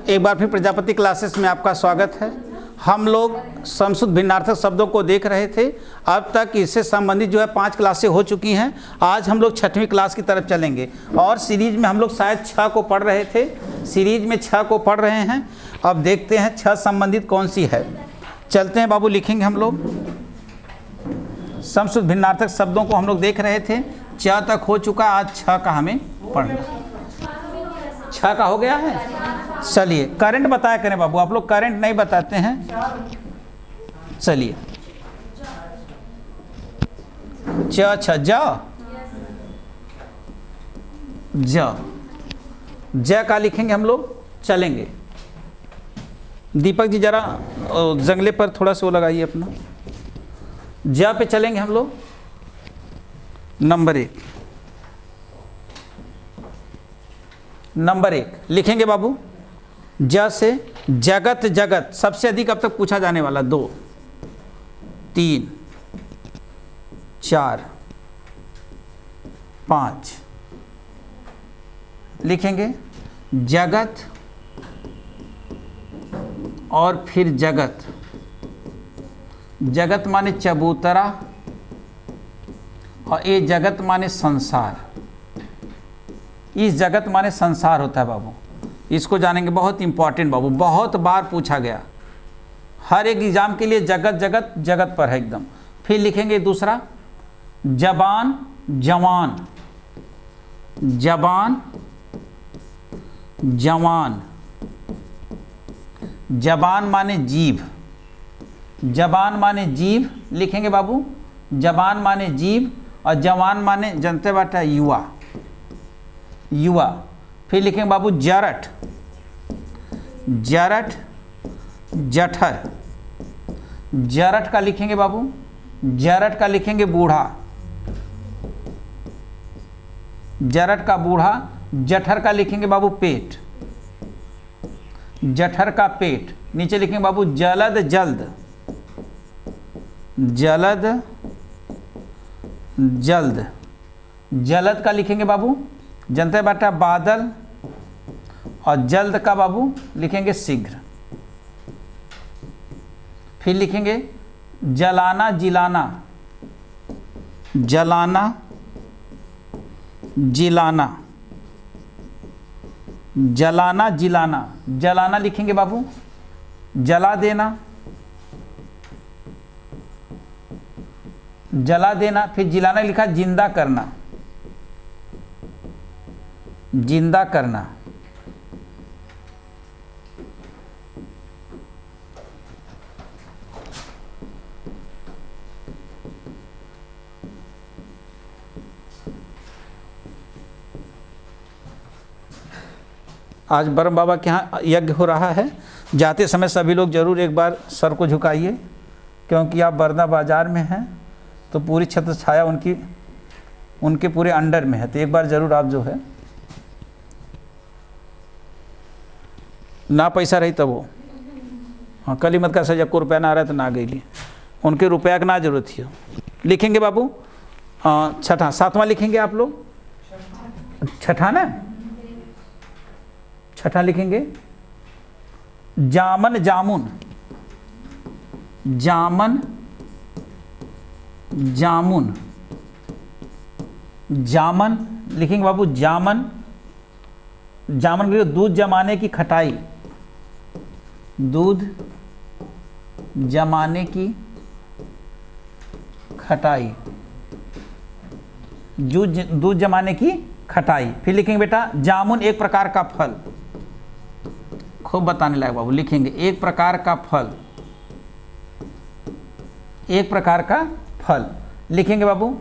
एक बार फिर प्रजापति क्लासेस में आपका स्वागत है। हम लोग समशुद्ध भिन्नार्थक शब्दों को देख रहे थे। अब तक इससे संबंधित जो है 5 क्लासें हो चुकी हैं। आज हम लोग 6वीं क्लास की तरफ चलेंगे और सीरीज में हम लोग शायद 6 को पढ़ रहे थे। सीरीज में 6 को पढ़ रहे हैं। अब देखते हैं 6 संबंधित कौन सी है। चलते हैं बाबू, लिखेंगे हम लोग। समशुद्ध भिन्नार्थक शब्दों को हम लोग देख रहे थे। 4 तक हो चुका, आज 6 का हमें पढ़ना। 6 का हो गया है। चलिए करंट बताया करें बाबू, आप लोग करंट नहीं बताते हैं। चलिए ज का लिखेंगे हम लोग। चलेंगे दीपक जी, जरा जंगले पर थोड़ा सा वो लगाइए अपना। ज पे चलेंगे हम लोग। नंबर 1 लिखेंगे बाबू। ज से जगत, जगत सबसे अधिक अब तक पूछा जाने वाला। 2 3 4 5 लिखेंगे। जगत और फिर जगत। जगत माने चबूतरा और ये जगत माने संसार। इस जगत माने संसार होता है बाबू। इसको जानेंगे, बहुत इंपॉर्टेंट बाबू, बहुत बार पूछा गया। हर एक एग्जाम के लिए जगत जगत जगत पर है एकदम। फिर लिखेंगे दूसरा, जबान जवान। जबान जवान। जबान माने जीभ। जबान माने जीभ लिखेंगे बाबू। जबान माने जीभ और जवान माने जनते बाटा युवा। युवा। फिर लिखेंगे बाबू जरठ। जरठ जठर। जरठ का लिखेंगे बाबू। जरठ का लिखेंगे बूढ़ा। जरठ का बूढ़ा। जठर का लिखेंगे बाबू पेट। जठर का पेट। नीचे लिखेंगे बाबू जलद जल्द। जलद जल्द। जलद का लिखेंगे बाबू जनता बाटा बादल और जल्द का बाबू लिखेंगे शीघ्र। फिर लिखेंगे जलाना जिलाना। जलाना जिलाना। जलाना जिलाना। जलाना लिखेंगे बाबू जला देना। जला देना। फिर जिलाना लिखा जिंदा करना। जिंदा करना। आज ब्रह्म बाबा के यहाँ यज्ञ हो रहा है। जाते समय सभी लोग जरूर एक बार सर को झुकाइए, क्योंकि आप बरना बाजार में हैं तो पूरी छत्र छाया उनके पूरे अंडर में है। तो एक बार जरूर आप जो है, ना पैसा रही तब वो, हाँ कल ही मत का सजा को रुपया ना आ रहा है तो ना गई ली, उनके रुपया की ना जरूरत थी। लिखेंगे बाबू 6ठा। 7वां लिखेंगे आप लोग। 6ठा ना, 6ठा लिखेंगे जामन जामुन। जामन जामुन। जामन लिखेंगे बाबू जामन। जामन के दूध जमाने की खटाई। दूध जमाने की खटाई दूध जमाने की खटाई। फिर लिखेंगे बेटा जामुन एक प्रकार का फल, खूब बताने लायक बाबू, लिखेंगे एक प्रकार का फल, एक प्रकार का फल। लिखेंगे बाबू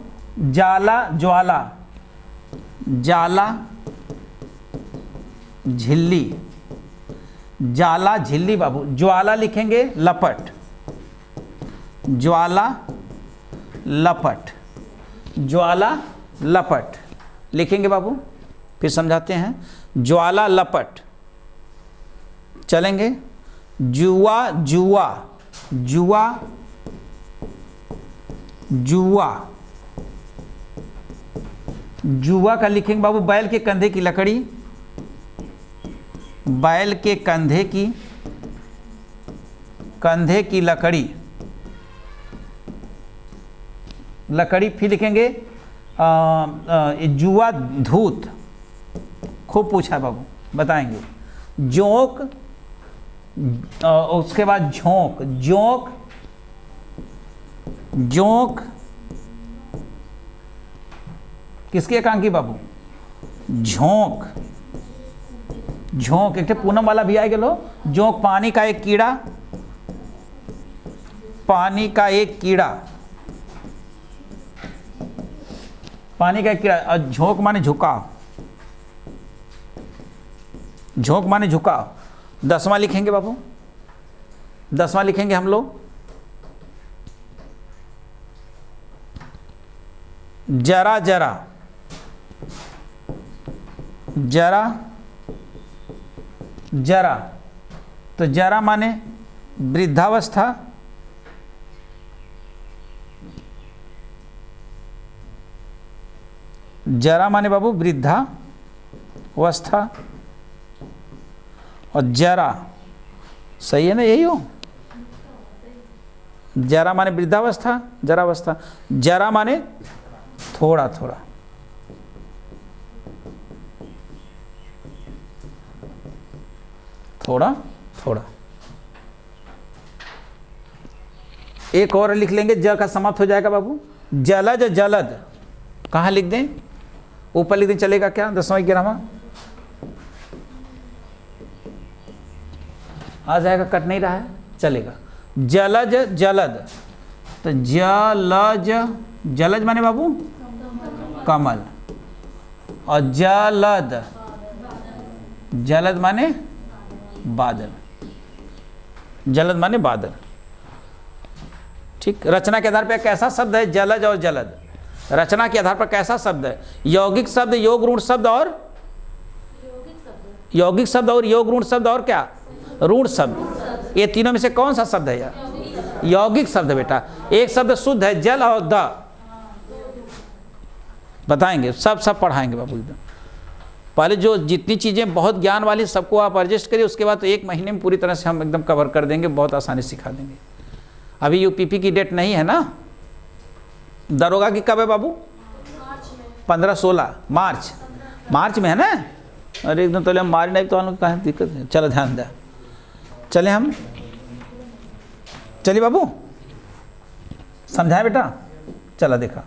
जाला ज्वाला, जाला झिल्ली, जाला झिल्ली बाबू। ज्वाला लिखेंगे लपट, ज्वाला लपट, ज्वाला लपट लिखेंगे बाबू। फिर समझाते हैं ज्वाला लपट। चलेंगे जुआ जुआ, जुआ जुआ, जुआ का लिखेंगे बाबू बैल के कंधे की लकड़ी, बैल के कंधे की लकड़ी, लकड़ी। फिर लिखेंगे जुआ धूत, खूब पूछा है बाबू, बताएंगे जोंक, उसके बाद झोंक, जोंक जोंक किसके एकांकी बाबू, झोंक, झोंक एक पूनम वाला भी आएगा लो। जोंक पानी का एक कीड़ा, पानी का एक कीड़ा, पानी का एक कीड़ा। और झोंक माने झुकाव, झोंक माने झुकाव। 10वां लिखेंगे बाबू, 10वां लिखेंगे हम लोग जरा जरा, जरा जरा। तो जरा माने वृद्धावस्था, जरा माने बाबू वृद्धावस्था। और जरा सही है ना, यही हो। जरा माने वृद्धावस्था, जरावस्था। जरा माने थोड़ा थोड़ा, थोड़ा थोड़ा। एक और लिख लेंगे, ज का समाप्त हो जाएगा बाबू। जलज जलद, कहाँ लिख दें, ऊपर लिख दें, चलेगा क्या? 10वां 11वां आ जाएगा, कट नहीं रहा है, चलेगा। जलज जलद, तो जलज, जलज माने बाबू कमल, और जलद, जलद माने बादल, जलद माने बादल। ठीक। रचना के आधार पर कैसा शब्द है जलज और जलद? रचना के आधार पर कैसा शब्द है? यौगिक शब्द, योग ऋण शब्द और यौगिक शब्द और योग ऋण शब्द और क्या? ऋण शब्द। ये तीनों में से कौन सा शब्द है यार? यौगिक शब्द बेटा। एक शब्द शुद्ध है जल और द, बताएंगे सब पढ़ाएंगे बाबू एकदम। पहले जो जितनी चीज़ें बहुत ज्ञान वाली सबको आप एडजस्ट करिए, उसके बाद तो 1 महीने में पूरी तरह से हम एकदम कवर कर देंगे, बहुत आसानी से सिखा देंगे। अभी यूपीपी की डेट नहीं है ना, दरोगा की कब है बाबू? 15-16 मार्च, मार्च में है ना। अरे एकदम तो हम मार नहीं तो हम लोग कहाँ दिक्कत है। चलो ध्यान दें, चले हम, चलिए बाबू समझाए बेटा। चला देखा,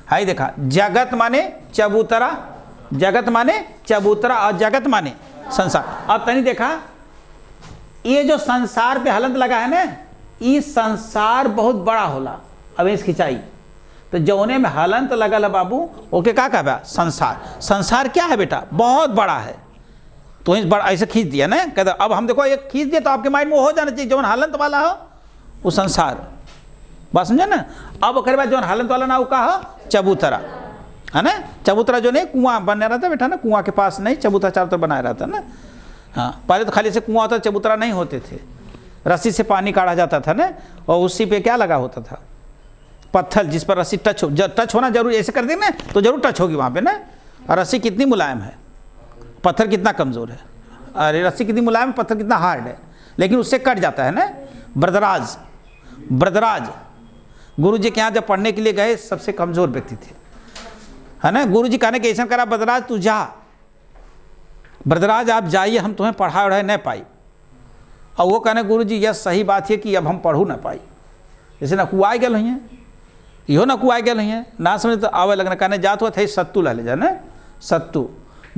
हाई देखा, जगत माने चबूतरा, जगत माने चबूतरा, और जगत माने संसार। अब तनी देखा, ये जो संसार पे हलंत लगा है ना, ये संसार बहुत बड़ा होला। अब इस खिंचाई तो जौने में हलंत लगल है बाबू, ओके क्या कहा? संसार। संसार क्या है बेटा? बहुत बड़ा है। तो इस बड़ा ऐसे खींच दिया ना, कहते अब हम देखो एक खींच दिया तो आपके माइंड में हो जाना चाहिए जौन हलंत वाला हो वो संसार, बात समझे ना। अब ओकर बाद जौन हलंत वाला ना वो का हो चबूतरा, है ना। चबूतरा जो नहीं कुआं बना रहता बेटा ना, कुआं के पास नहीं, चबूतरा चारों तरफ बनाया रहता ना। हाँ, पहले तो खाली से कुआं होता, चबूतरा नहीं होते थे, रस्सी से पानी काढ़ा जाता था ना, और उसी पे क्या लगा होता था? पत्थर, जिस पर रस्सी टच होना जरूरी, ऐसे कर देना तो जरूर टच होगी वहाँ पे ना। और रस्सी कितनी मुलायम है, पत्थर कितना कमज़ोर है। अरे रस्सी कितनी मुलायम, पत्थर कितना हार्ड है, लेकिन उससे कट जाता है ना। बरदराज, बरदराज गुरु जी के यहाँ जब पढ़ने के लिए गए, सबसे कमज़ोर व्यक्ति थे, है ना। गुरु जी कहने के ऐसा करा, बरदराज तू जा, बरदराज आप जाइए, हम तुम्हें पढ़ा उढ़ाए नहीं पाई। और वो कहने गुरु जी यह सही बात है कि अब हम पढ़ू ना पाई, जैसे ना कुआई गल हुई हैं, इहो ना कुआ गया नहीं है ना समझ तो आवे लगना कहने जात हुआ थे सत्तू ला ले जाने सत्तू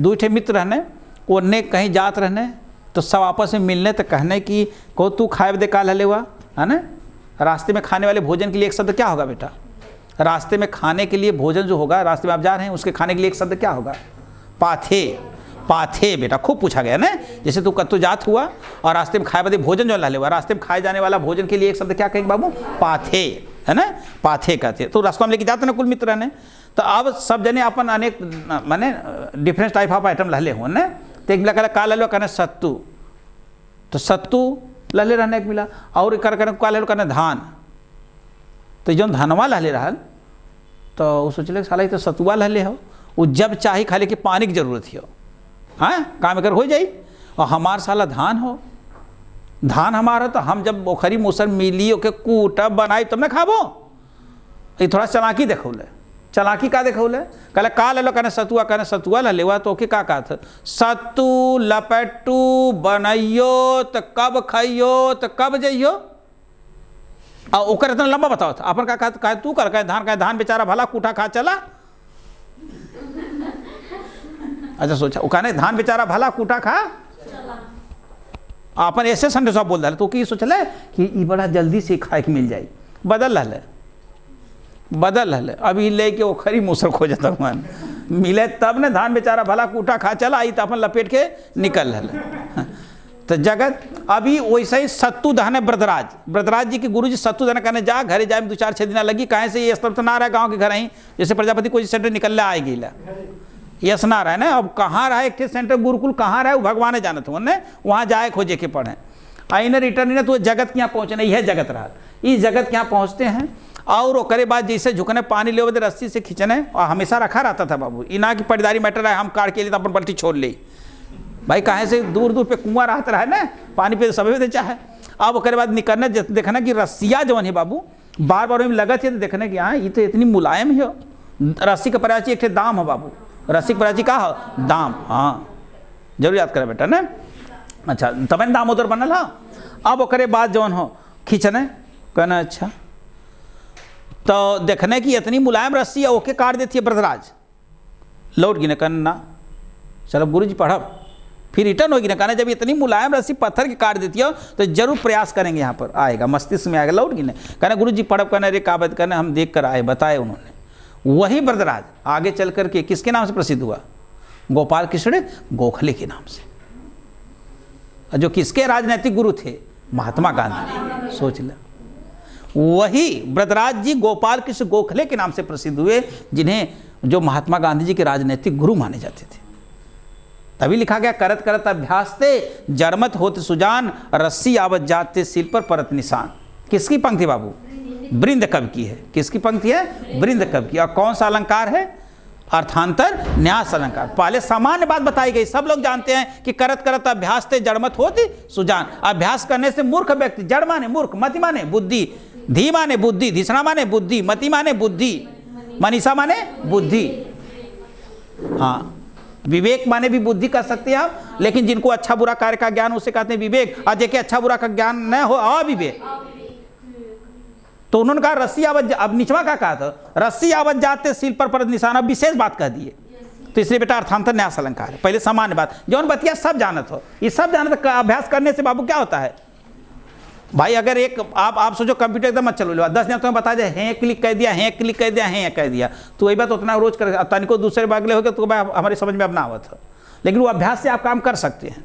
दो ठे मित्र रहने ओने कहीं जात रहने तो सब आपस में मिलने तो कहने कि को तू खाए दे का ले हुआ है ना। रास्ते में खाने वाले भोजन के लिए एक शब्द क्या होगा बेटा? रास्ते में खाने के लिए भोजन जो होगा रास्ते में आप जा रहे हैं उसके खाने के लिए एक शब्द क्या होगा? पाथे। पाथे बेटा खूब पूछा गया ना। जैसे तू कत्तो जात हुआ और रास्ते में खाए बदे भोजन जो ले हुआ रास्ते में खाए जाने वाला भोजन के लिए एक शब्द क्या कहेंगे बाबू? पाथे, है ना। पाथे कहते। तो रास्ता में लेके जाते ना कुल मित्र ने। तो अब सब जने अपन अनेक माने डिफरेंट टाइप ऑफ आइटम लहले हो ना। तो एक मिला कहला का लो कहने सत्तू, तो सत्तू लहले रहने एक मिला और एक कर का ले लो कहने धान। तो जो धनवा लहले रहा तो वो सोचले साला ही तो सतुआ लहले हो वो जब चाहे खाले कि पानी की जरूरत ही हो हाँ काम कर हो जाई। और हमार साला धान हो धान हमारा तो हम जब बोखरी मौसम मिली ओके कूटा बनाई तब ना खाबो। ये थोड़ा चलाकी देखौले। चलाकी का देखौले कहले का ले लो कहने सतुआ कहने सतुआ ला लेवा तो ओके का था सत्तू लपेटू बनइयो तो कब खाइयो तो कब जइयो। और ओकर इतना लंबा बताओ था अपन का कहे तू कर कहे धान बेचारा भला कूठा खा चला। अच्छा सोचा वो कहने धान बेचारा भला कूठा खा अपन ऐसे संडे सब बोल रहा तो कि सोचले कि ये बड़ा जल्दी से खाए के मिल जाए। बदल रहा अभी लेके वो खरी मूसर खो जाता मन मिले तब ने धान बेचारा भला कूठा खा चला आई तो अपन लपेट के निकल रहा। तो जगत अभी वैसे ही सत्तू दहने ब्रदराज जी के गुरु जी सत्तू दहने कहने जा घरे जाए में 2-4-6 दिन लगी कहीं से ये स्तर तो ना रहा गाँव के घर ही जैसे प्रजापति कोई सेंटर निकल आए गई यस ना रहा है ना। अब कहाँ रहा एक सेंटर गुरुकुल कहाँ रहा है वो भगवान जाना था उन्हें वहाँ जाए खोजे के पढ़े आई न रिटर्न ना तो जगत के यहाँ पहुँचना यह जगत रहा इस जगत के यहाँ पहुँचते हैं। और ओकरे बाद जैसे झुकने पानी ले बदे रस्सी से खींचने और हमेशा रखा रहता था बाबू इना की पटदारी मैटर है हम काट के लिए तो अपन बल्टी छोड़ ली भाई कहाँ से दूर दूर पे कुआं रहता रहा है ना पानी पे सभी दे चाहे। अब ओकरे बाद निकलने देखना कि रस्सिया जवन है बाबू बार बार में लगत है तो देखने की हाँ ये तो इतनी मुलायम है। रस्सी का प्राची एक दाम है बाबू रस्सी का प्राची का है दाम हाँ जरूर याद करे बेटा ना। अच्छा तब दाम उधर बनल हाँ। अब ओकरे बाद जवन हो खींचने कहना अच्छा तो देखने की इतनी मुलायम रस्सी है ओके काट देती है ब्रदराज लौट गिने कहना चलो गुरु जी पढ़ब फिर रिटर्न होगी ना कहना जब इतनी मुलायम रस्सी पत्थर की काट देती हो तो जरूर प्रयास करेंगे यहाँ पर आएगा मस्तिष्क में आएगा लौट गिने कहना गुरु जी पढ़ब कहना रे काबत कहना हम देख कर आए बताए उन्होंने। वही ब्रदराज आगे चल करके किसके नाम से प्रसिद्ध हुआ? गोपाल कृष्ण गोखले के नाम से जो किसके राजनीतिक गुरु थे? महात्मा गांधी। सोच ले वही ब्रदराज जी गोपाल कृष्ण गोखले के नाम से प्रसिद्ध हुए जिन्हें जो महात्मा गांधी जी के राजनीतिक गुरु माने जाते थे। तभी लिखा गया करत करत अभ्यास ते जरमत होते सुजान रस्सी आवत जाते सिल पर परत निशान। किसकी पंक्ति बाबू? वृंद कवि की है। किसकी पंक्ति है? वृंद कवि की। और कौन सा अलंकार है? अर्थांतर न्यास अलंकार। पहले सामान्य बात बताई गई सब लोग जानते हैं कि करत करत अभ्यास ते जड़मत होती सुजान। अभ्यास करने से मूर्ख व्यक्ति जड़ माने मूर्ख मति माने बुद्धि धी माने बुद्धि धिसणा माने बुद्धि मति माने बुद्धि मनीषा माने बुद्धि हाँ विवेक माने भी बुद्धि कर सकते हैं आप लेकिन जिनको अच्छा बुरा कार्य का ज्ञान उसे कहते हैं विवेक और जेके अच्छा बुरा का ज्ञान न हो अविवेक। तो उन्होंने कहा रस्सी आवत अब निचवा का कहा था रस्सी आवत जाते सिल पर परत निशान। अब विशेष बात कह दिए तो इसलिए बेटा अर्थांतर न्यास अलंकार है। पहले सामान्य बात जौन बतिया सब जानत हो ये सब जानत अभ्यास करने से बाबू क्या होता है भाई? अगर एक आप सोचो कंप्यूटर एकदम मत चलो 10 दिन तुम्हें बता दे हैं क्लिक कर दिया हैं क्लिक कर दिया हैं कह दिया तो वही बात उतना रोज कर तनिको दूसरे बागले हो गए तो हमारी समझ में अब ना आवत है लेकिन वो अभ्यास से आप काम कर सकते हैं।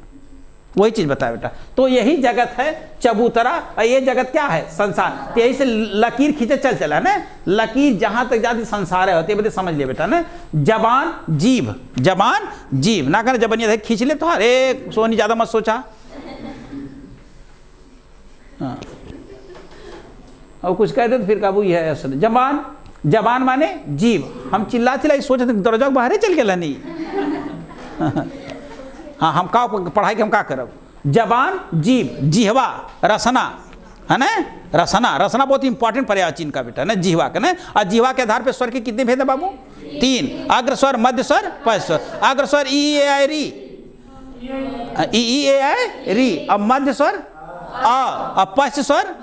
वही चीज़ बताया बेटा। तो यही जगत है चबूतरा और ये जगत क्या है? संसार। तो यही से लकीर खींचे चला ना लकीर जहाँ तक जाती संसार है होती है समझ लिया बेटा ना। जबान जीव ना कर जबनिया खींच ले तो अरे सोनी ज़्यादा मत सोचा हाँ। और कुछ कहते तो फिर काबू यह है असल जबान माने जीव। हम चिल्ला सोचे थे दरवाजा बाहर चल गया नहीं हाँ हम का पढ़ाई के हम का करब? जबान जीव जिहवा रसना है ना। रसना बहुत इंपॉर्टेंट पर्यायचिन्ह का बेटा ना जिहवा का ना। और जिहवा के आधार पर स्वर के कितने भेद है बाबू? 3 अग्र स्वर मध्य स्वर पश्च स्वर। अग्र स्वर ई ए आई री अब मध्य स्वर अब पश्च स्वर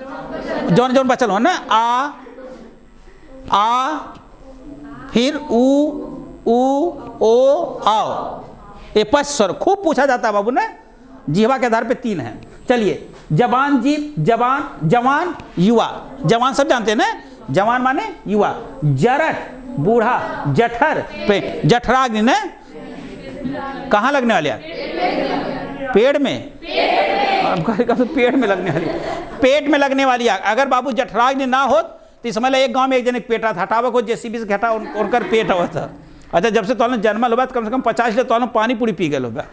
जौन बचल हो ना आ आ, फिर ऊ, ओ, आओ। ये 5 स्वर खूब पूछा जाता है बाबू ने, जीवा के आधार पे 3 हैं। चलिए, जवान, जीव, जवान, जवान, युवा। जवान सब जानते हैं ना, जवान माने युवा। जरठ बूढ़ा, जठर पे, जठराग्नि ने कहाँ लगने वाली आग? पेड़ में। अब कहेगा तो पेड़ में लगने वाली, पेट में लगने वाली आग। अगर बाबू जठराग्नि ना हो तो समझ लो एक गांव में एक जने पेटा था, हटावा को जेसीबी से घटा उनकर पेट हुआ था। अच्छा, जब से तो जन्मल हुआ तो कम से कम 50 लीटर तो पानी पूरी पी गए होगा।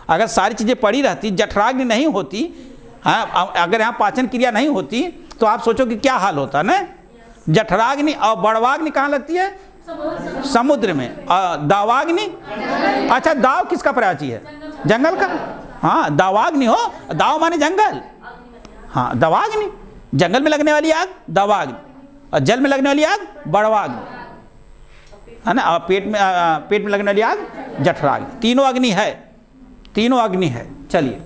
अगर सारी चीज़ें पड़ी रहती, जठराग्नि नहीं होती, हाँ, अगर यहाँ पाचन क्रिया नहीं होती तो आप सोचो कि क्या हाल होता ना। जठराग्नि और बड़वाग्नि कहाँ लगती है? समुद्र में। दावाग्नि, अच्छा दाव किसका प्राची है? जंगल का। हाँ, दावाग्नि हो, दाव माने जंगल। हाँ, दवाग्नि जंगल में लगने वाली आग दवाग्नि, और जल में लगने वाली आग बड़वाग्नि, है ना। और पेट में लगने वाली आग जठराग्नि। तीनों अग्नि है, तीनों अग्नि है। चलिए,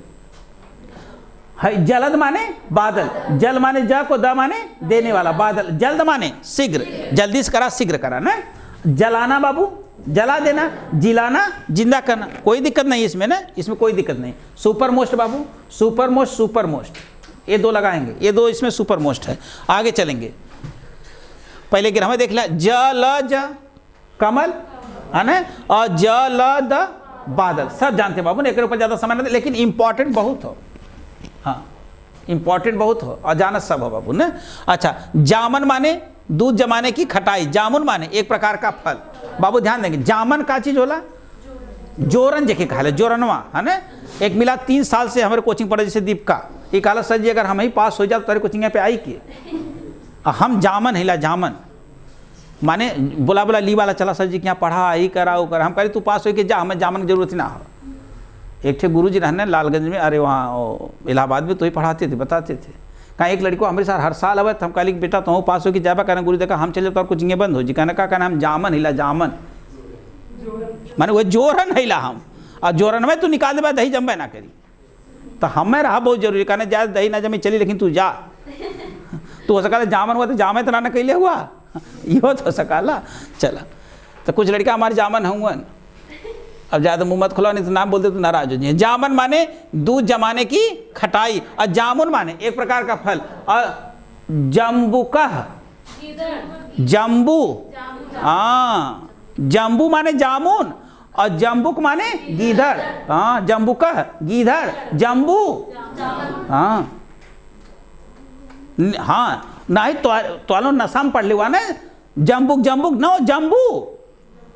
है जलद माने बादल, जल माने ज को द माने देने वाला, बादल। जल्द माने शीघ्र, जल्दी से करा, शीघ्र करा ना। जलाना बाबू, जला देना। जिलाना, जिंदा करना। कोई दिक्कत नहीं इसमें ना, इसमें कोई दिक्कत नहीं। सुपर मोस्ट बाबू, सुपर मोस्ट, सुपर मोस्ट, ये 2 लगाएंगे, ये 2 इसमें सुपर मोस्ट है। आगे चलेंगे, पहले ग्रामर देख लिया। जल ज कमल, है ना, और जल द बादल, सब जानते हैं बाबू ने, एक ऊपर ज़्यादा समय नहीं, लेकिन इंपॉर्टेंट बहुत हो। हाँ, इंपॉर्टेंट बहुत हो और जानत सब हो बाबू ने। अच्छा, जामन माने दूध जमाने की खटाई, जामुन माने एक प्रकार का फल। बाबू ध्यान देंगे, जामन का चीज होला? जोरन जेके कहा, जोरनवा, है ना। एक मिला 3 साल से हमारे कोचिंग पढ़े, जैसे दीपिका, ये कहा सर जी अगर हम ही पास हो जाए तो तेरे कोचिंग पे आई कि हम जामन हिला, जामन माने बोला ली वाला चला सर जी के यहाँ पढ़ा, ही करा वो करा। हम कहे तू पास हो के जा, हमें जामन की जरूरत ना हो। एक थे गुरु जी रहने लालगंज में, अरे वहाँ इलाहाबाद में, तो ही पढ़ाते थे, बताते थे। कहा एक लड़को हमारे साथ हर साल आवे, तो हम कहली बेटा तो पास हो कि जाबा कहना। गुरु देखा हम चले तो कोचिंग बंद हो जी, कहना का कहना हम जामन हिला, जामन माने वो जोरन हिला हम, और जोरन में तू निकाल दे दही जमबे ना करी, तो हमें रहा बहुत जरूरी। कहना जा दही ना जमी चली, लेकिन तू जा। तो हो सका जामन हुआ तो जामे तो ना कैले हुआ, ये तो सकाला। चला, तो कुछ लड़का हमारे जामन हुआ, अब ज़्यादा मुँह मत खुला नहीं तो नाम बोलते तो नाराज हो जाए। जामन माने दूध जमाने की खटाई, और जामुन माने एक प्रकार का फल। और जम्बुकह, जम्बू, हाँ, जम्बू माने जामुन, और जम्बुक माने गीधर। हाँ, जम्बुकह गीधर, जम्बू, हाँ हाँ, नहीं तो नशा में पढ़ लिवा ना, जम्बुक जम्बुक न जम्बू,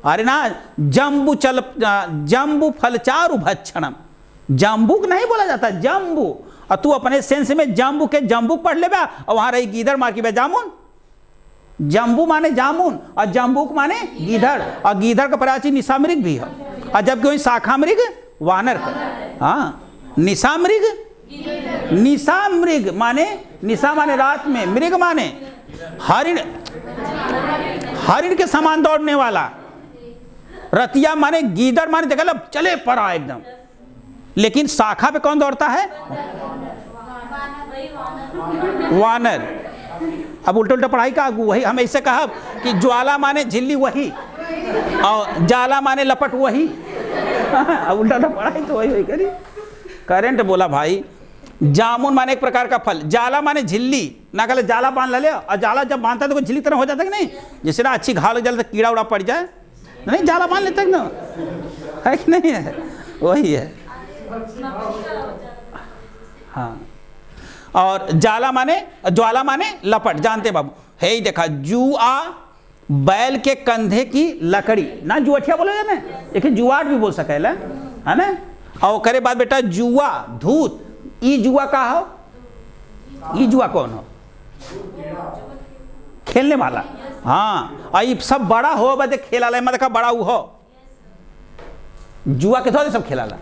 अरे ना जम्बू चल, जम्बू फलचारु भक्षणम, जम्बुक नहीं बोला जाता, जम्बू। और तू अपने सेंस में जम्बू के जम्बुक पढ़ ले बा, और वहां रही गीधर मार की बे जामुन। जम्बू माने जामुन, और जम्बुक माने गीधर, और गीधर का प्राचीन निशा मृग भी है, और जबकि वही शाखा मृग वानर का। हाँ, निशा मृग, निशा मृग माने, निशा माने रात में, मृग माने हरिण, हरिण के समान दौड़ने वाला। रतिया माने गीदड़ माने देखा चले पड़ा एकदम, लेकिन शाखा पे कौन दौड़ता है? वानर। अब उल्टा उल्टा पढ़ाई का वही, हम ऐसे कहा कि ज्वाला माने झिल्ली वही, और जाला माने लपट वही। अब उल्टा उल्टा पढ़ाई तो वही करी। करेंट बोला भाई, जामुन माने एक प्रकार का फल, जाला माने झिल्ली, ना कहले जाला बांध ले, और जाला जब बांधता है तो कोई झिल्ली तरह हो जाता है कि नहीं, जैसे ना अच्छी घाव लग जाता, कीड़ा उड़ा पड़ जाए, नहीं जाला बांध लेते ना, है कि नहीं है? वही है। हाँ, और जाला माने, ज्वाला माने लपट, जानते बाबू है ही। देखा, जुआ बैल के कंधे की लकड़ी, ना जुअठिया बोला जाए ना, देखिए जुआट भी बोल सके है ना। और करे बात बेटा जुआ धूत, ई जुआ का हो, ई जुआ कौन हो? खेलने वाला। हाँ, और सब बड़ा हो बदे खेला ला, मतलब बड़ा हो जुआ के थोड़े सब खेला ला,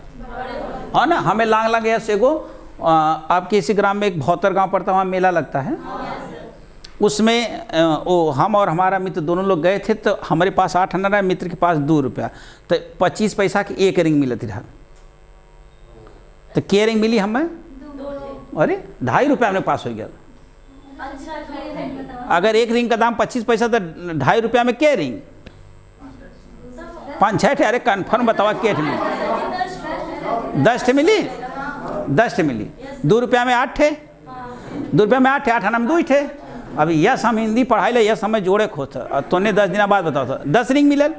है ना। हमें लांग लांग है सेगो, आपके इसी ग्राम में एक भौतर गांव पड़ता है, वहाँ मेला लगता है। उसमें वो हम और हमारा मित्र दोनों लोग गए थे, तो हमारे पास 8 आना है, मित्र के पास 2 रुपया, तो 25 पैसा की एक रिंग मिलती रहा। तो क्या रिंग मिली हमें? अरे 2.5 रुपया हमने पास हो गया। अगर एक रिंग का दाम 25 पैसा तो 2.5 रुपया में क्या रिंग 5-6 अरे कन्फर्म बतावा क्या मिली 10 मिली 10 मिली 2 रुपया में 8 थे 2 रुपया में 8 थे 8 आना में 2 थे। अभी यस हम हिंदी पढ़ाई ले यस हमें जोड़े खोत और तोने 10 दिन बाद बताओ था 10 रिंग मिलल।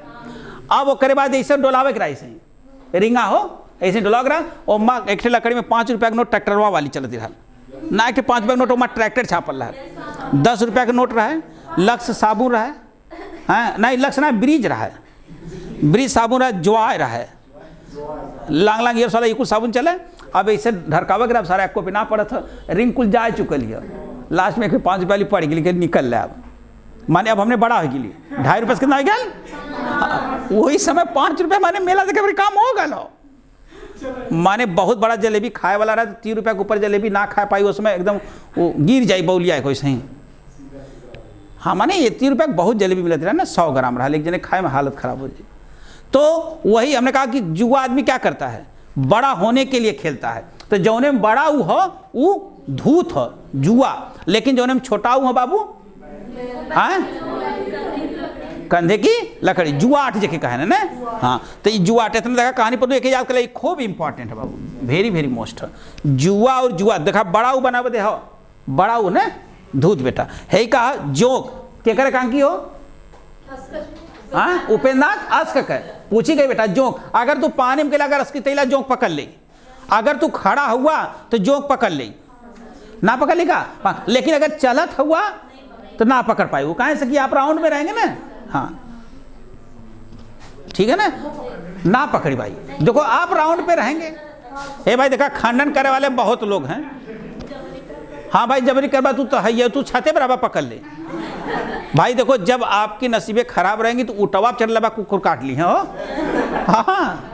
अब वो करे बाद ऐसे डोलावे कराई से रिंगा हो ऐसे डोला करा और माँ एक लकड़ी में 5 रुपया का नोट ट्रैक्टरवा वाली चलती रहा ना एक 5 रुपया का नोट वहाँ ट्रैक्टर छापल रहा 10 रुपया का नोट रहा है लक्स साबुन रहा है हाँ नहीं लक्स ना ब्रिज रहा है ब्रिज साबुन रहा जवाय रहा है लांग लांग ये साला ये कुछ साबुन चले। अब ऐसे ढरकावे के सारा एक को पिना पड़ा था रिंग कुल जा चुकल है लास्ट में 5 रुपया वाली पड़ गई निकल रहा अब माने अब हमने बड़ा हो गई 2.5 रुपये कितना हो गया वही समय 5 रुपये माने मेला देखे फिर काम हो गया माने बहुत बड़ा जलेबी खाए वाला रहा 3 रुपया के ऊपर जलेबी ना खा पाई उसमें एकदम वो गिर जाई बौलिया कोई सही। हाँ माने ये 3 रुपया बहुत जलेबी मिलती रहा ना 100 ग्राम रहा लेकिन जने खाए में हालत खराब हो जाए। तो वही हमने कहा कि जुआ आदमी क्या करता है बड़ा होने के लिए खेलता है। तो जौने में बड़ा ऊ हो वो धूत हो जुआ लेकिन जौने में छोटा ऊ हो बाबू हाँ कंधे की लकड़ी जुआ 8 जगह कहे ना हाँ। तो ये जुआ 8 इतना देखा कहानी पर एक याद कर खूब इंपॉर्टेंट है बाबू वेरी वेरी मोस्ट है जुआ और जुआ देखा बड़ा ऊ बना दे हो बड़ा ऊ ना धूत बेटा है कहा जोक क्या करे कहाँ की हो हाँ उपेंद्रनाथ अस्क है पूछी गई बेटा जोक अगर तू पानी में अगर अस्की तैला जोक पकड़ ले अगर तू खड़ा हुआ तो जोक पकड़ ले ना पकड़ लेगा लेकिन अगर चलत हुआ तो ना पकड़ पाए वो कहाँ से कि आप राउंड में रहेंगे ना हाँ ठीक है ना पकड़ी भाई देखो आप राउंड पे रहेंगे। हे भाई देखा खंडन करे वाले बहुत लोग हैं हाँ भाई जबरी करवा तू तो है तू छाते बराबर पकड़ ले भाई देखो जब आपकी नसीबें खराब रहेंगी तो उठवा चढ़ लबा कुकुर काट ली है हाँ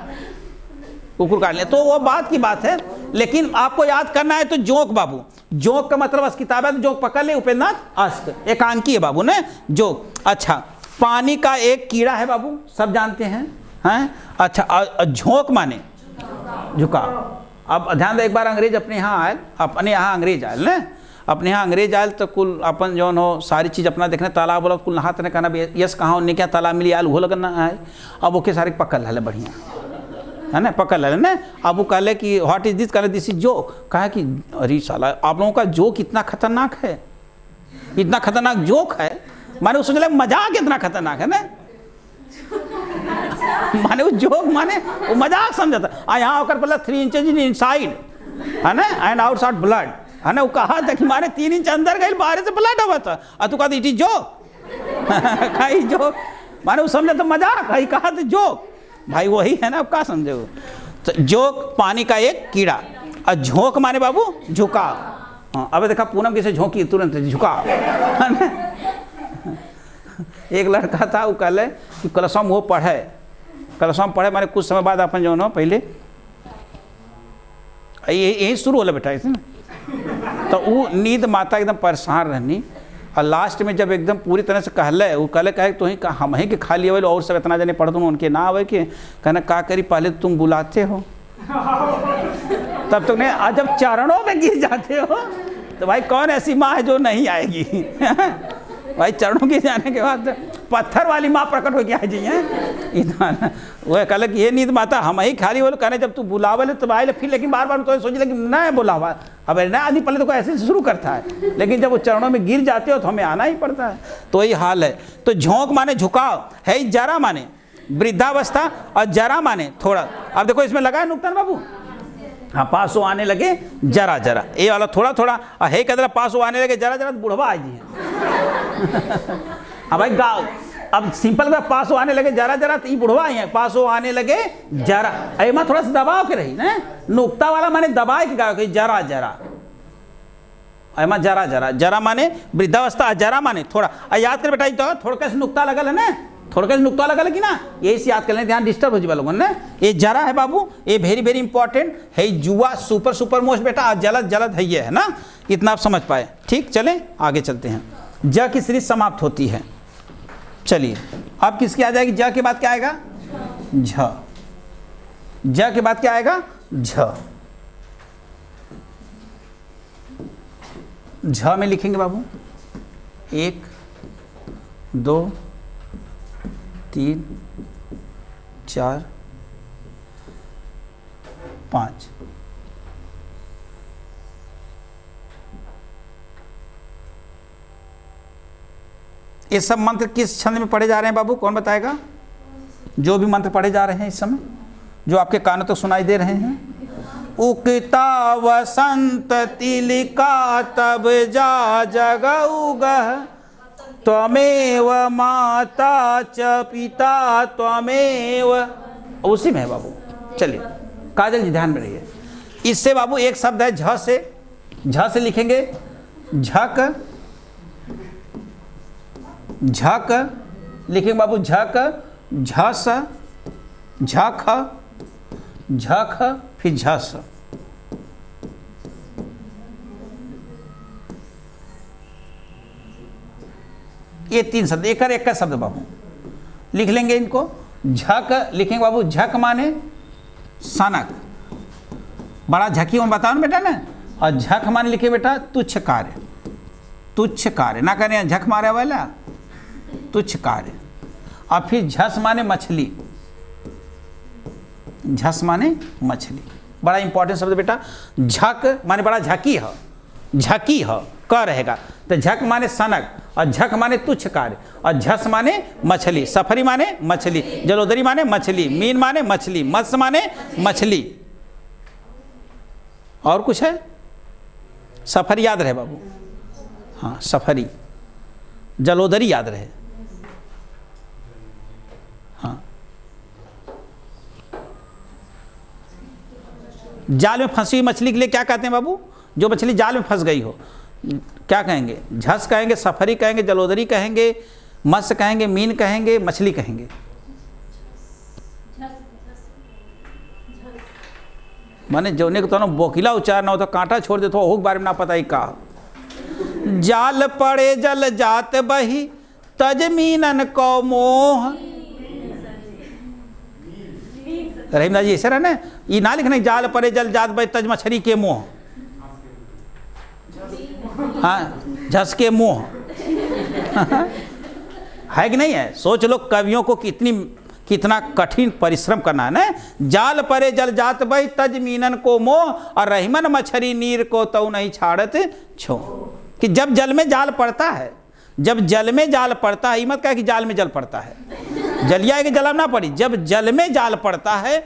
कुकुर काट लिया तो वो बात की बात है। लेकिन आपको याद करना है तो जोक बाबू जोक का मतलब अस किताब है तो जोक पकड़ ले उपेंद्रनाथ अस्क एकांकी है बाबू ने जोक। अच्छा पानी का एक कीड़ा है बाबू सब जानते हैं हैं अच्छा झोंक माने झुका। अब ध्यान दो एक बार अंग्रेज अपने यहाँ आए अपने यहाँ अंग्रेज आए ना अपने यहाँ अंग्रेज आयल तो कुल अपन जो हो सारी चीज़ अपना देखने तालाब बोला कुल नहाते ने कहना यस कहाँ उन्हें क्या तालाब मिली आयल वो लगना आए। अब ओके सारे पकड़ ले बढ़िया है ना पकड़ ले ना। अब वो कहले कि व्हाट इज दिस कहले दिस इज जोक कहा कि अरे साला आप लोगों का जोक इतना खतरनाक है इतना खतरनाक जोक है माने उसको चले मजाक इतना खतरनाक है ना माने वो जोक माने वो मजाक समझता यहाँ होकर पहले 3 इंच इनसाइड है ना एंड आउटसाइड ब्लड है ना वो कहा था कि मारे 3 इंच अंदर गई बाहर से ब्लड हुआ था और तू कहती इट इज जोक खाई जोक माने वो समझे तो मजाक है कहा तो जोक भाई वही है ना अब क्या समझे वो। तो जोक पानी का एक कीड़ा और झोंक माने बाबू झुका। हाँ अब देखा पूनम कैसे झोंकी तुरंत झुका है ना। एक लड़का था वो कहले कि कलशम वो कलशम पढ़े मारे कुछ समय बाद अपन जो ना पहले यही शुरू होला बेटा ऐसे ना। तो वो नींद माता एकदम परेशान रहनी और लास्ट में जब एकदम पूरी तरह से कहले वो कहे तो ही हम ही के खा लिए और सब इतना जने पढ़ दूँ उनके ना आवे के कहना का करी पहले तुम बुलाते हो तब तक नहीं आज जब चरणों में गिर जाते हो तो भाई कौन ऐसी माँ है जो नहीं आएगी भाई चरणों के जाने के बाद पत्थर वाली माँ प्रकट हो गया जी है इतना वह कहल कि ये नींद माता हम ही खाली बोलो कहने जब तू बुलावल तो आए फिर लेकिन बार बार तो सोच ले कि नहीं बुलावा अब ना आदमी पहले तो ऐसे शुरू करता है लेकिन जब वो चरणों में गिर जाते हो तो हमें आना ही पड़ता है। तो यही हाल है। तो झोंक माने झुकाव है जरा माने वृद्धावस्था और जरा माने थोड़ा। अब देखो इसमें लगा है नुकसान बाबू हाँ पासो आने लगे जरा जरा ये वाला थोड़ा थोड़ा और है कहते पासो आने लगे जरा जरा तो बुढ़वा आ जी अब भाई गाँव अब सिंपल में पासो आने लगे जरा जरा तो ये बुढ़वा ही है पासो आने लगे जरा ऐमा थोड़ा सा दबाव के रही ना नुक्ता वाला माने दबाए के गाँव जरा जरा ऐमा जरा जरा जरा माने वृद्धावस्था जरा माने थोड़ा याद कर बेटा तो थोड़ा कैसे नुक्ता लगल है ना थोड़ा कैसे नुक्ता लगल कि ना यही से याद कर लें ध्यान डिस्टर्ब हो जाए लोगों ने। ये जरा है बाबू ये वेरी वेरी इंपॉर्टेंट है जुआ सुपर सुपर मोस्ट बेटा जलद जलद है ये है ना इतना आप समझ पाए। ठीक चले आगे चलते हैं। ज की सीरीज समाप्त होती है। चलिए अब किसकी आ जाएगी ज के बाद क्या आएगा झ ज के बाद क्या आएगा झ झ में लिखेंगे बाबू 1 2 3 4 5। ये सब मंत्र किस छंद में पढ़े जा रहे हैं बाबू, कौन बताएगा? जो भी मंत्र पढ़े जा रहे हैं इस समय, जो आपके कानों तक सुनाई दे रहे हैं। उगता वसंत तिलिका तब जा जग उगह, त्वमेव माता च पिता त्वमेव। उसी में है बाबू। चलिए काजल जी ध्यान में रहिए। इससे बाबू एक शब्द है झ से लिखेंगे झक, झक लिखेंगे बाबू, झक, झस, झख, झख, फिर झस। ये 3 शब्द, एक का शब्द बाबू लिख लेंगे इनको। झक लिखेंगे बाबू, झक माने सनक, बड़ा झकी में बताओ ना बेटा ना। और झक माने लिखे बेटा तुच्छ कार्य, तुच्छ कार्य ना करें झक मारे वाला, तुच्छ कार्य। और फिर झस माने मछली, झस माने मछली, बड़ा इंपॉर्टेंट शब्द बेटा। झक माने बड़ा झकी है, झकी है क रहेगा, तो झक माने सनक, और झक माने तुच्छ कार्य, और झस माने मछली, सफरी माने मछली, जलोदरी माने मछली, मीन माने मछली, मत्स्य माने मछली। और कुछ है? सफरी याद रहे बाबू, हाँ सफरी, जलोदरी याद रहे, हाँ। जाल में फंसी हुई मछली के लिए क्या कहते हैं बाबू? जो मछली जाल में फंस गई हो, क्या कहेंगे? झस कहेंगे, सफरी कहेंगे, जलोदरी कहेंगे, मत्स्य कहेंगे, मीन कहेंगे, मछली कहेंगे। माने जौने को तो बोकिला उच्चारण हो तो कांटा छोड़ दे तो ओह बारे में ना पता ही का। जाल पड़े जल जात बही तज मीनन को मोह। रहीमदास जी ऐसे रहना, ये ना लिखना जाल पड़े जल जात बही तज मछली के मोह, हाँ झस के मोह है कि नहीं है? सोच लो कवियों को कितना कठिन परिश्रम करना है ना। जाल परे जल जात बही तज मीनन को मोह, और रहीमन मछरी नीर को तऊ नहीं छाड़त छो। कि जब जल में जाल पड़ता है, जब जल में जाल पड़ता है, मत कहा कि जाल में जल पड़ता है, जलिया है कि जल ना पड़ी, जब जल में जाल पड़ता है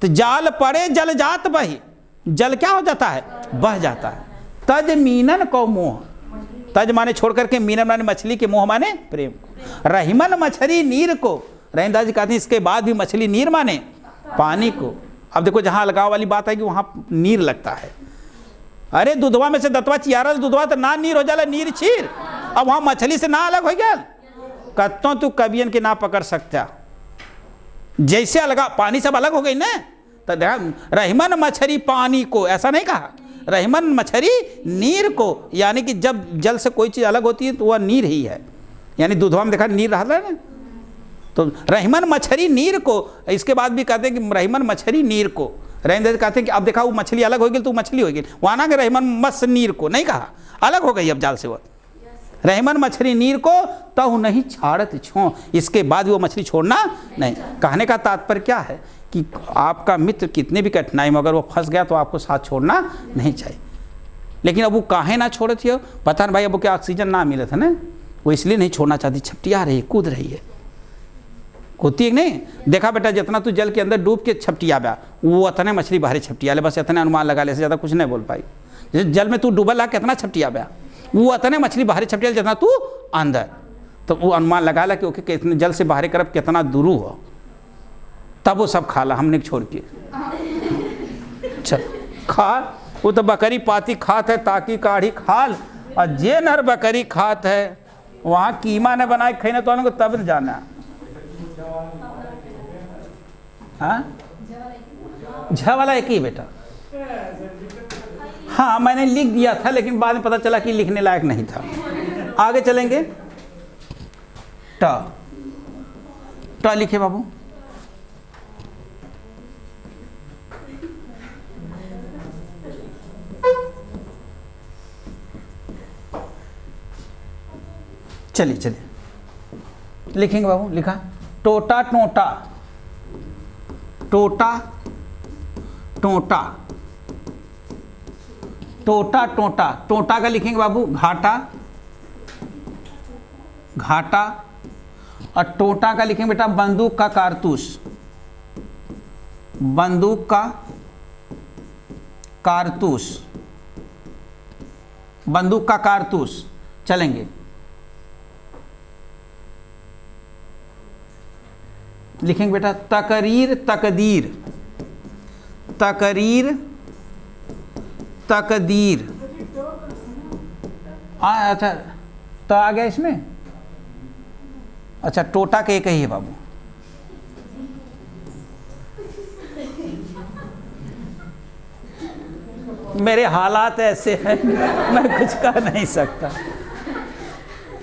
तो जाल पड़े जल जात बही, जल क्या हो जाता है? बह जाता है। तज मीनन को मोह, तज माने छोड़ करके, मीनन माने मछली के, मोह माने प्रेम। रहीमन मछली नीर को, रहीमदास जी कहते हैं इसके बाद भी मछली नीर माने पानी को। अब देखो जहाँ अलगाव वाली बात है कि वहाँ नीर लगता है। अरे दूधवा में से दतवा चियारल दूधवा तो ना नीर हो जाला, नीर छीर। अब वहाँ मछली से ना अलग हो गया, कत्तों तू कवियन के ना पकड़ सकता। जैसे अलगा पानी सब अलग हो गई ना, तो रहीमन मछली पानी को, ऐसा नहीं कहा, रहीमन मछली नीर को, यानी कि जब जल से कोई चीज़ अलग होती है तो वह नीर ही है। यानी दूधवा में देखा नीर रहा था ना, तो रहीमन मछली नीर को। इसके बाद भी कहते हैं कि रहीमन मछली नीर को, रहीमदास कहते हैं कि अब देखा वो मछली अलग हो गई तो मछली हो गई, वहाँ ना कि रहीमन मत्स्य नीर को नहीं कहा, अलग हो गई अब जाल से वो। रहीमन मछली नीर को तऊ नहीं छाड़त छो, इसके बाद वो मछली छोड़ना नहीं। कहने का तात्पर्य क्या है कि आपका मित्र कितने भी कठिनाई में अगर वो फंस गया तो आपको साथ छोड़ना नहीं चाहिए। लेकिन अब वो काहे ना छोड़ती हो, पता ना भाई, अब वो क्या ऑक्सीजन ना मिला था ना, वो इसलिए नहीं छोड़ना चाहती, छपटिया रही, कूद रही है, होती है नहीं। देखा बेटा, जितना तू जल के अंदर डूब के छपटिया बा, वो उतने मछली बाहर छपटिया ले, बस इतने अनुमान लगा ले, से ज़्यादा कुछ नहीं बोल पाई। जैसे जल में तू डूबल ला कितना छपटिया बा, वो उतने मछली बाहर छपटिया जितना तू अंदर, तो वो अनुमान लगा ला कि ओके कितने जल से बाहर करब कितना दूर हो, तब वो सब खा ला हमने छोड़ के। चल खा, वो तो बकरी पाती खात है ताकि काढ़ी खाल, और जे नर बकरी खात है वहाँ कीमा ने बनाए खाने तो उनको तब न जाना। हाँ झ वाला एक ही बेटा, हाँ मैंने लिख दिया था लेकिन बाद में पता चला कि लिखने लायक नहीं था। आगे चलेंगे, ट, ट लिखे बाबू। चलिए चलिए लिखेंगे बाबू, लिखा टोटा टोटा, टोटा टोटा, टोटा टोटा, टोटा का लिखेंगे बाबू घाटा, घाटा, और टोटा का लिखेंगे बेटा बंदूक का कारतूस, बंदूक का कारतूस, बंदूक का कारतूस। चलेंगे, लिखेंगे बेटा तकरीर तकदीर, तकरीर तकदीर। अच्छा तो आ गया इसमें। अच्छा टोटा के एक ही है बाबू। मेरे हालात ऐसे हैं मैं कुछ कर नहीं सकता।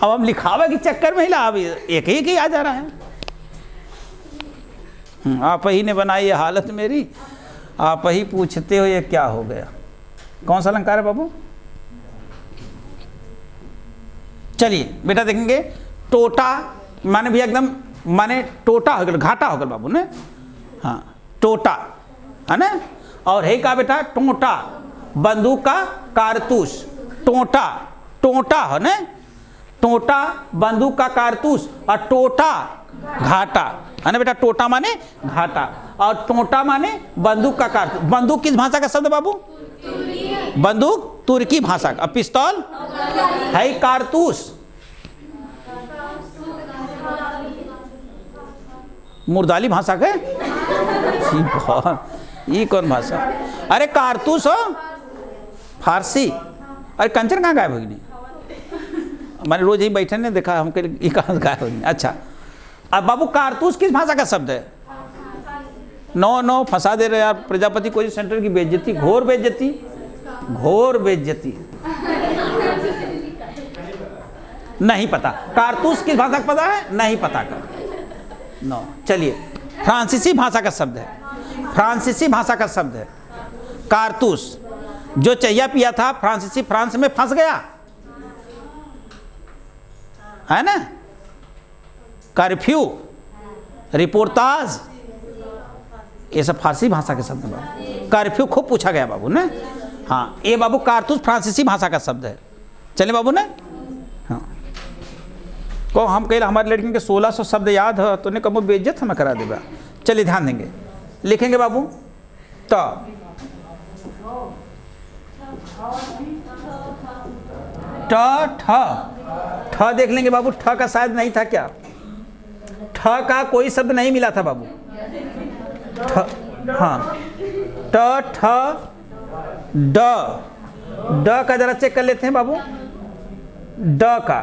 अब हम लिखावा के चक्कर में ही ला, अब एक ही आ जा रहा है। आप ही ने बनाई ये हालत मेरी, आप ही पूछते हो ये क्या हो गया। कौन सा अलंकार है बाबू? चलिए बेटा देखेंगे, टोटा माने भी एकदम माने टोटा हो गया, घाटा हो गया बाबू ने। हाँ टोटा है ना, और है का बेटा टोटा, बंदूक का कारतूस, टोटा टोटा है ना, टोटा बंदूक का कारतूस, और टोटा घाटा है ना बेटा। टोटा माने घाटा और टोटा माने बंदूक का कारतूस। बंदूक किस भाषा का शब्द बाबू? बंदूक तुर्की भाषा का। पिस्तौल है कारतूस, मुर्दाली भाषा के। ये कौन भाषा? अरे कारतूस हो फारसी। अरे कंचन कहाँ गायब होगी? नहीं मैंने रोज ही बैठे ने देखा, हमको ये कहाँ गायब होगी। अच्छा अब बाबू कारतूस किस भाषा का शब्द है? नो फंसा दे रहे यार, प्रजापति कोचिंग सेंटर की बेइज्जती, घोर बेइज्जती, घोर बेइज्जती। नहीं पता कारतूस किस भाषा का पता है? नहीं पता का नो। चलिए फ्रांसीसी भाषा का शब्द है, फ्रांसीसी भाषा का शब्द है कारतूस। जो चाहिए पिया था फ्रांसीसी, फ्रांस में फंस गया है ना। कर्फ्यू, रिपोर्टाज, ये सब फारसी भाषा के शब्द बाबू। कर्फ्यू खूब पूछा गया बाबू ने। हाँ ये बाबू कारतूस फ्रांसीसी भाषा का शब्द है। चलिए बाबू ने। हाँ को हम कह हमारे लड़की के 1600 शब्द याद है तो ने कब बेइज्जत हमें करा देगा। चलिए ध्यान देंगे, लिखेंगे बाबू त, ठ ठ देख लेंगे बाबू। ठ का शायद नहीं था क्या? ठ का कोई शब्द नहीं मिला था बाबू। हाँ ट ठ ड, ड का जरा चेक कर लेते हैं बाबू। ड का,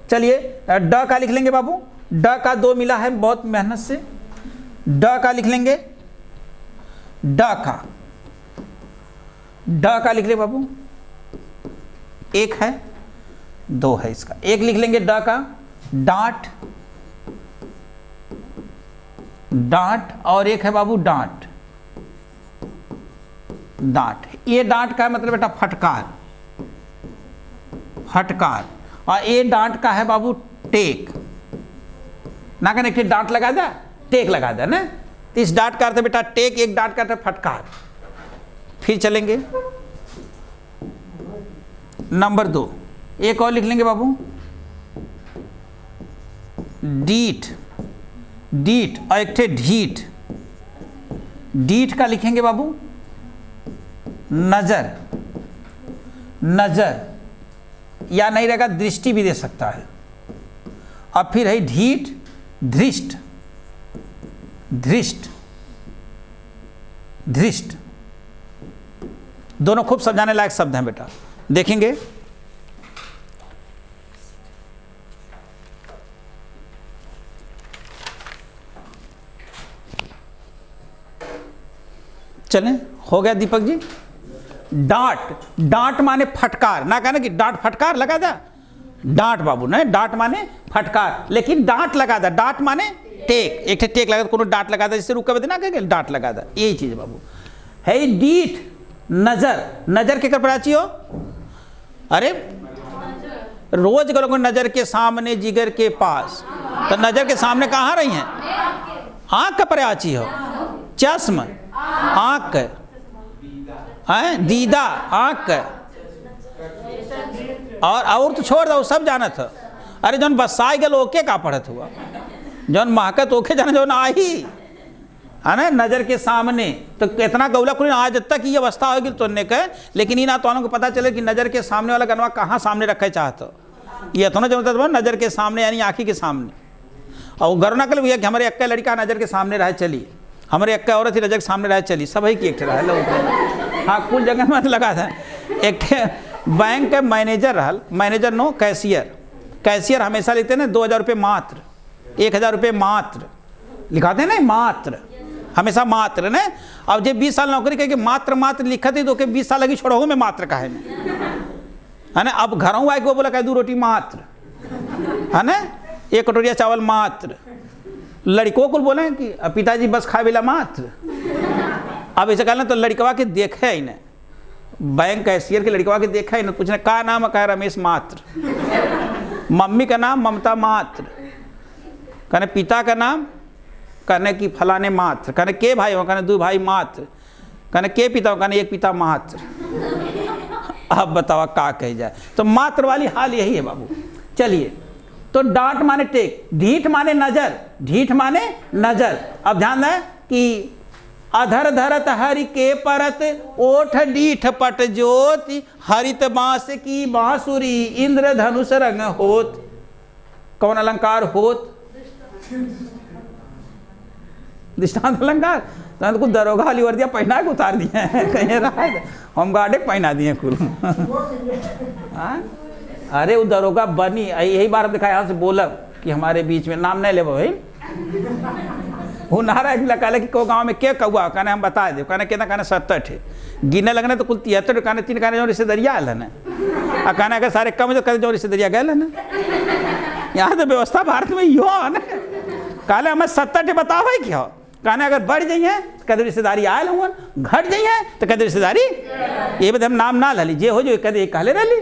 चलिए ड का लिख लेंगे बाबू। ड का 2 मिला है बहुत मेहनत से। ड का लिख लेंगे, ड का, ड का लिख ले बाबू। 1 है 2 है इसका। 1 लिख लेंगे ड का, डांट, डांट, और 1 है बाबू डांट, डांट। ये डांट का है मतलब बेटा फटकार, फटकार। और ये डांट का है बाबू टेक, ना कहने कि डांट लगा दे टेक लगा दे ना, तो इस डांट का अर्थ बेटा टेक, एक डांट का अर्थ फटकार। फिर चलेंगे नंबर 2, एक और लिख लेंगे बाबू, डीठ, डीठ, और एक थे ढीठ। डीठ का लिखेंगे बाबू नजर, नजर, या नहीं रहेगा दृष्टि भी दे सकता है। अब फिर है ढीठ, धृष्ट, धृष्ट, धृष्ट। दोनों खूब समझाने लायक शब्द हैं बेटा। देखेंगे चलें, हो गया दीपक जी। डांट, डांट माने फटकार, ना कहना कि डांट फटकार लगा दा, डांट बाबू ने, डांट माने फटकार, लेकिन डांट लगा दा, डांट माने टेक, एक टेक लगा कोनो डांट लगा दा, जिससे रुका देना कहेंगे डांट लगा दा, यही चीज बाबू है। डीठ, नजर, नजर के कर प्राची हो, अरे रोज करोगे नजर के सामने जिगर के पास, तो नजर के सामने कहाँ रही हैं? आँख का पर्यायवाची हो, चश्म आँख है, दीदा आँख, और तो छोड़ दो, सब जानत हो। अरे जौन बसाई गल ओके का पढ़त हुआ, जौन महकत ओके जाना, जौन आई है ना नजर के सामने। तो कितना गौला कुल आज तक ये अवस्था होगी तो ने कहे, लेकिन इन तो को पता चले कि नजर के सामने वाला गनवा कहाँ सामने रखे चाहते, ये तो ना जो नजर के सामने यानी आँखी के सामने। और गरुणा कल भैया कि हमारे अक्का लड़का नजर के सामने रहे चली, हमारे अक्का औरत ही नजर के सामने रहे चली, सब ही की एक रहा है। हाँ कुल जगह में लगा था। एक बैंक के मैनेजर रहल, मैनेजर नो कैशियर, कैशियर हमेशा लिखते हैं ना 2000 रुपये मात्र, 1000 रुपये मात्र लिखाते हैं ना, मात्र हमेशा मात्र ने। अब जब 20 साल नौकरी करके मात्र मात्र लिखा थी तो 20 साल लगी छोड़ो में मात्र का है ना। अब घरों आए को बोला कह 2 रोटी मात्र है ना, 1 कटोरिया चावल मात्र। लड़कों को बोले कि पिताजी बस खा बेला मात्र। अब ऐसे कहना तो लड़कवा के देखे ही ना, बैंक कैशियर के लड़कवा के देखा ही ना, पूछना का नाम है, कहा रमेश मात्र। मम्मी का नाम ममता मात्र, कहने पिता का नाम, कहने कि फलाने मात्र, कहने के भाई हो, कहने 2 भाई मात्र, कहने के पिता हो, कहने 1 पिता मात्र। अब बताओ का कही जाए, तो मात्र वाली हाल यही है बाबू। चलिए, तो डांट माने टेक, ढीठ माने नजर, ढीठ माने नजर। अब ध्यान दें कि अधर धरत हरि के परत, ओठ डीठ पट ज्योति, हरित बांस की बांसुरी, इंद्र धनुष रंग होत। कौन अलंकार होत? दृष्टांत अलंकार। तो कुछ दरोगा वाली वर्दियाँ पहना के उतार दिए हैं, कहीं रहा है हम गार्डे पहना दिए कुल। अरे वो दरोगा बनी, यही बार दिखा यहाँ से बोलब कि हमारे बीच में नाम नहीं ले भाई। वो नारा कहले कि को गाँव में क्या कौआ, कहने हम बता दे, कहने कितना, कहने 70 है, गिने लगने तो कुल 73, कहने 3, कहने जो रिश्तेदारिया आल है ना, और कहने अगर सारे कम जो कहते जो रिश्तेदारिया गए ना। यहाँ तो व्यवस्था भारत में यो है ना, कहले हमें 70 बताओ भाई क्या, कहने अगर बढ़ जाइए तो कहते रिश्तेदारी आयल हुआ, घट जाइए तो कहते रिश्तेदारी, ये बता हम नाम ना ली जे हो जो कहते कहले रही,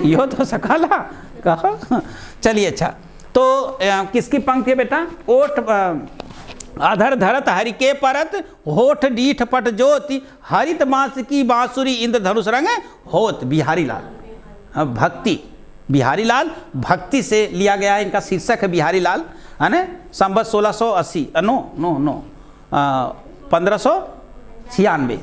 यो तो सकाला कहा। चलिए अच्छा, तो किसकी पंक्ति है बेटा? ओठ अधर धरत हरि के परत, होठ डीठ पट ज्योति, हरित बांस की बांसुरी, इंद्र धनुष रंग होत। बिहारी लाल भक्ति, बिहारी लाल भक्ति से लिया गया है, इनका शीर्षक है बिहारी लाल, है ना। संवत 1680 नो 1596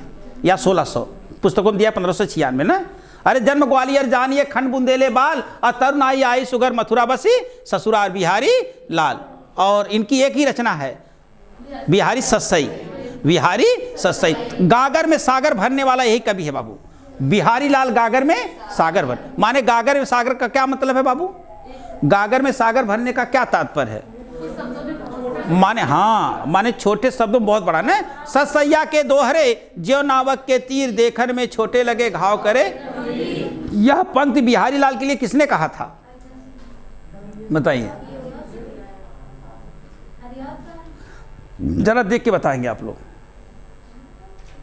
या 1600 पुस्तकों में दिया, 1596 ना। अरे जन्म ग्वालियर जानिए खंड बुंदेले बाल, और तरुण आई आई सुगर मथुरा बसी, ससुराल बिहारी लाल। और इनकी एक ही रचना है, बिहारी सस्सई, बिहारी सस्सई। गागर में सागर भरने वाला यही कवि है बाबू, बिहारी लाल गागर में सागर भर। माने गागर में सागर का क्या मतलब है बाबू? गागर में सागर भरने का क्या तात्पर्य है? माने हाँ, माने छोटे शब्दों में बहुत बड़ा ना। ससैया के दोहरे, ज्यो नावक के तीर, देखन में छोटे लगे घाव करे। यह पंक्ति बिहारी लाल के लिए किसने कहा था बताइए? जरा देख के बताएंगे आप लोग।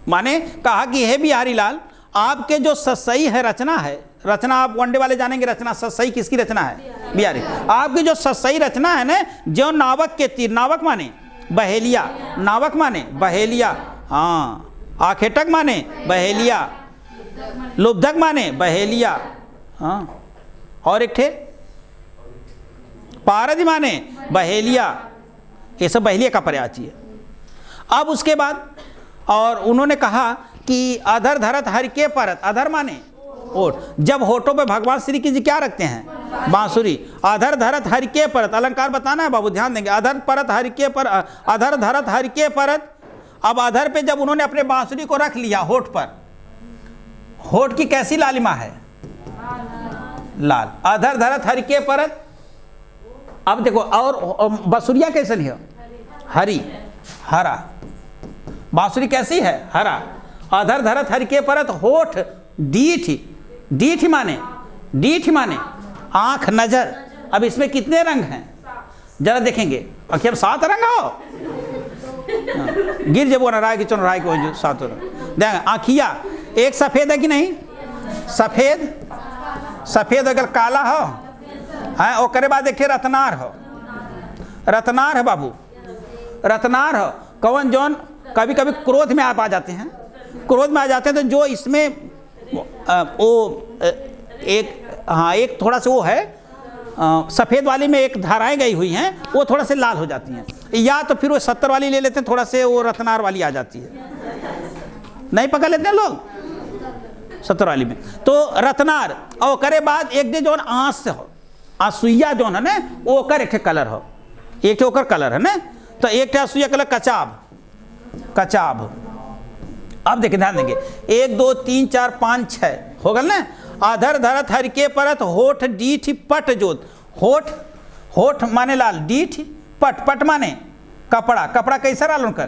माने कहा कि हे बिहारी लाल, आपके जो ससई है रचना है, रचना आप वनडे वाले जानेंगे, रचना ससई किसकी रचना है? बिहारी। आपकी जो ससई रचना है ना, जो नावक के तीर, नावक माने बहेलिया, नावक माने बहेलिया, हाँ, आखेटक माने बहेलिया, लुब्धक माने बहेलिया, हाँ, और एक थे पारद माने बहेलिया, ये सब बहेलिया का पर्यायवाची है। अब उसके बाद और उन्होंने कहा कि अधर धरत हरि के परत, अधर माने ओठ। जब होठों पे भगवान श्री की जी क्या रखते हैं? बांसुरी। अधर धरत हरि के परत, अलंकार बताना है बाबू, ध्यान देंगे। अधर परत हरि के पर, अधर धरत हरि के परत। अब अधर पे जब उन्होंने अपने बांसुरी को रख लिया होठ पर, होठ की कैसी लालिमा है? लाल। अधर धरत हरि के परत। अब देखो, और बांसुरिया कैसे है? हरी, हरा। बांसुरी कैसी है? हरा। अधर धरत हरि के परत, होठ डीठ, डीठ माने, डीठ माने आंख, नजर। अब इसमें कितने रंग हैं जरा देखेंगे? आखिर 7 रंग हो, गिर जब वो नाराय की चुन राय को 7 रंग देंगे। आँखिया एक सफेद है कि नहीं? सफेद, सफेद अगर काला हो हाँ, ओकरे बाद देखिए रत्नार हो, रत्नार है बाबू, रत्नार हो कौन जौन कभी कभी क्रोध में आप आ जाते हैं, क्रोध में आ जाते हैं तो जो इसमें वो एक, हाँ एक थोड़ा सा वो है सफ़ेद वाली में एक धाराएं गई हुई हैं, वो थोड़ा से लाल हो जाती हैं, या तो फिर वो 70 वाली ले लेते हैं, थोड़ा से वो रत्नार वाली आ जाती है, नहीं पकड़ लेते हैं लोग 70 वाली में, तो रत्नार। और करे बाद एक दे जौन आँस से हो, आंसुइया जौन है ना वो कर एक कलर हो, एक ओकर कलर है ना, तो एक आंसुइया कलर कचाब, कचाब। अब देखिए ध्यान देंगे 1 2 3 4 5 6 हो गल ना। आधर धरत हरिके परत होठ डीठ पट जोत, होठ होठ माने लाल, डीठ पट, पट माने कपड़ा, कपड़ा कैसा रहा उनकर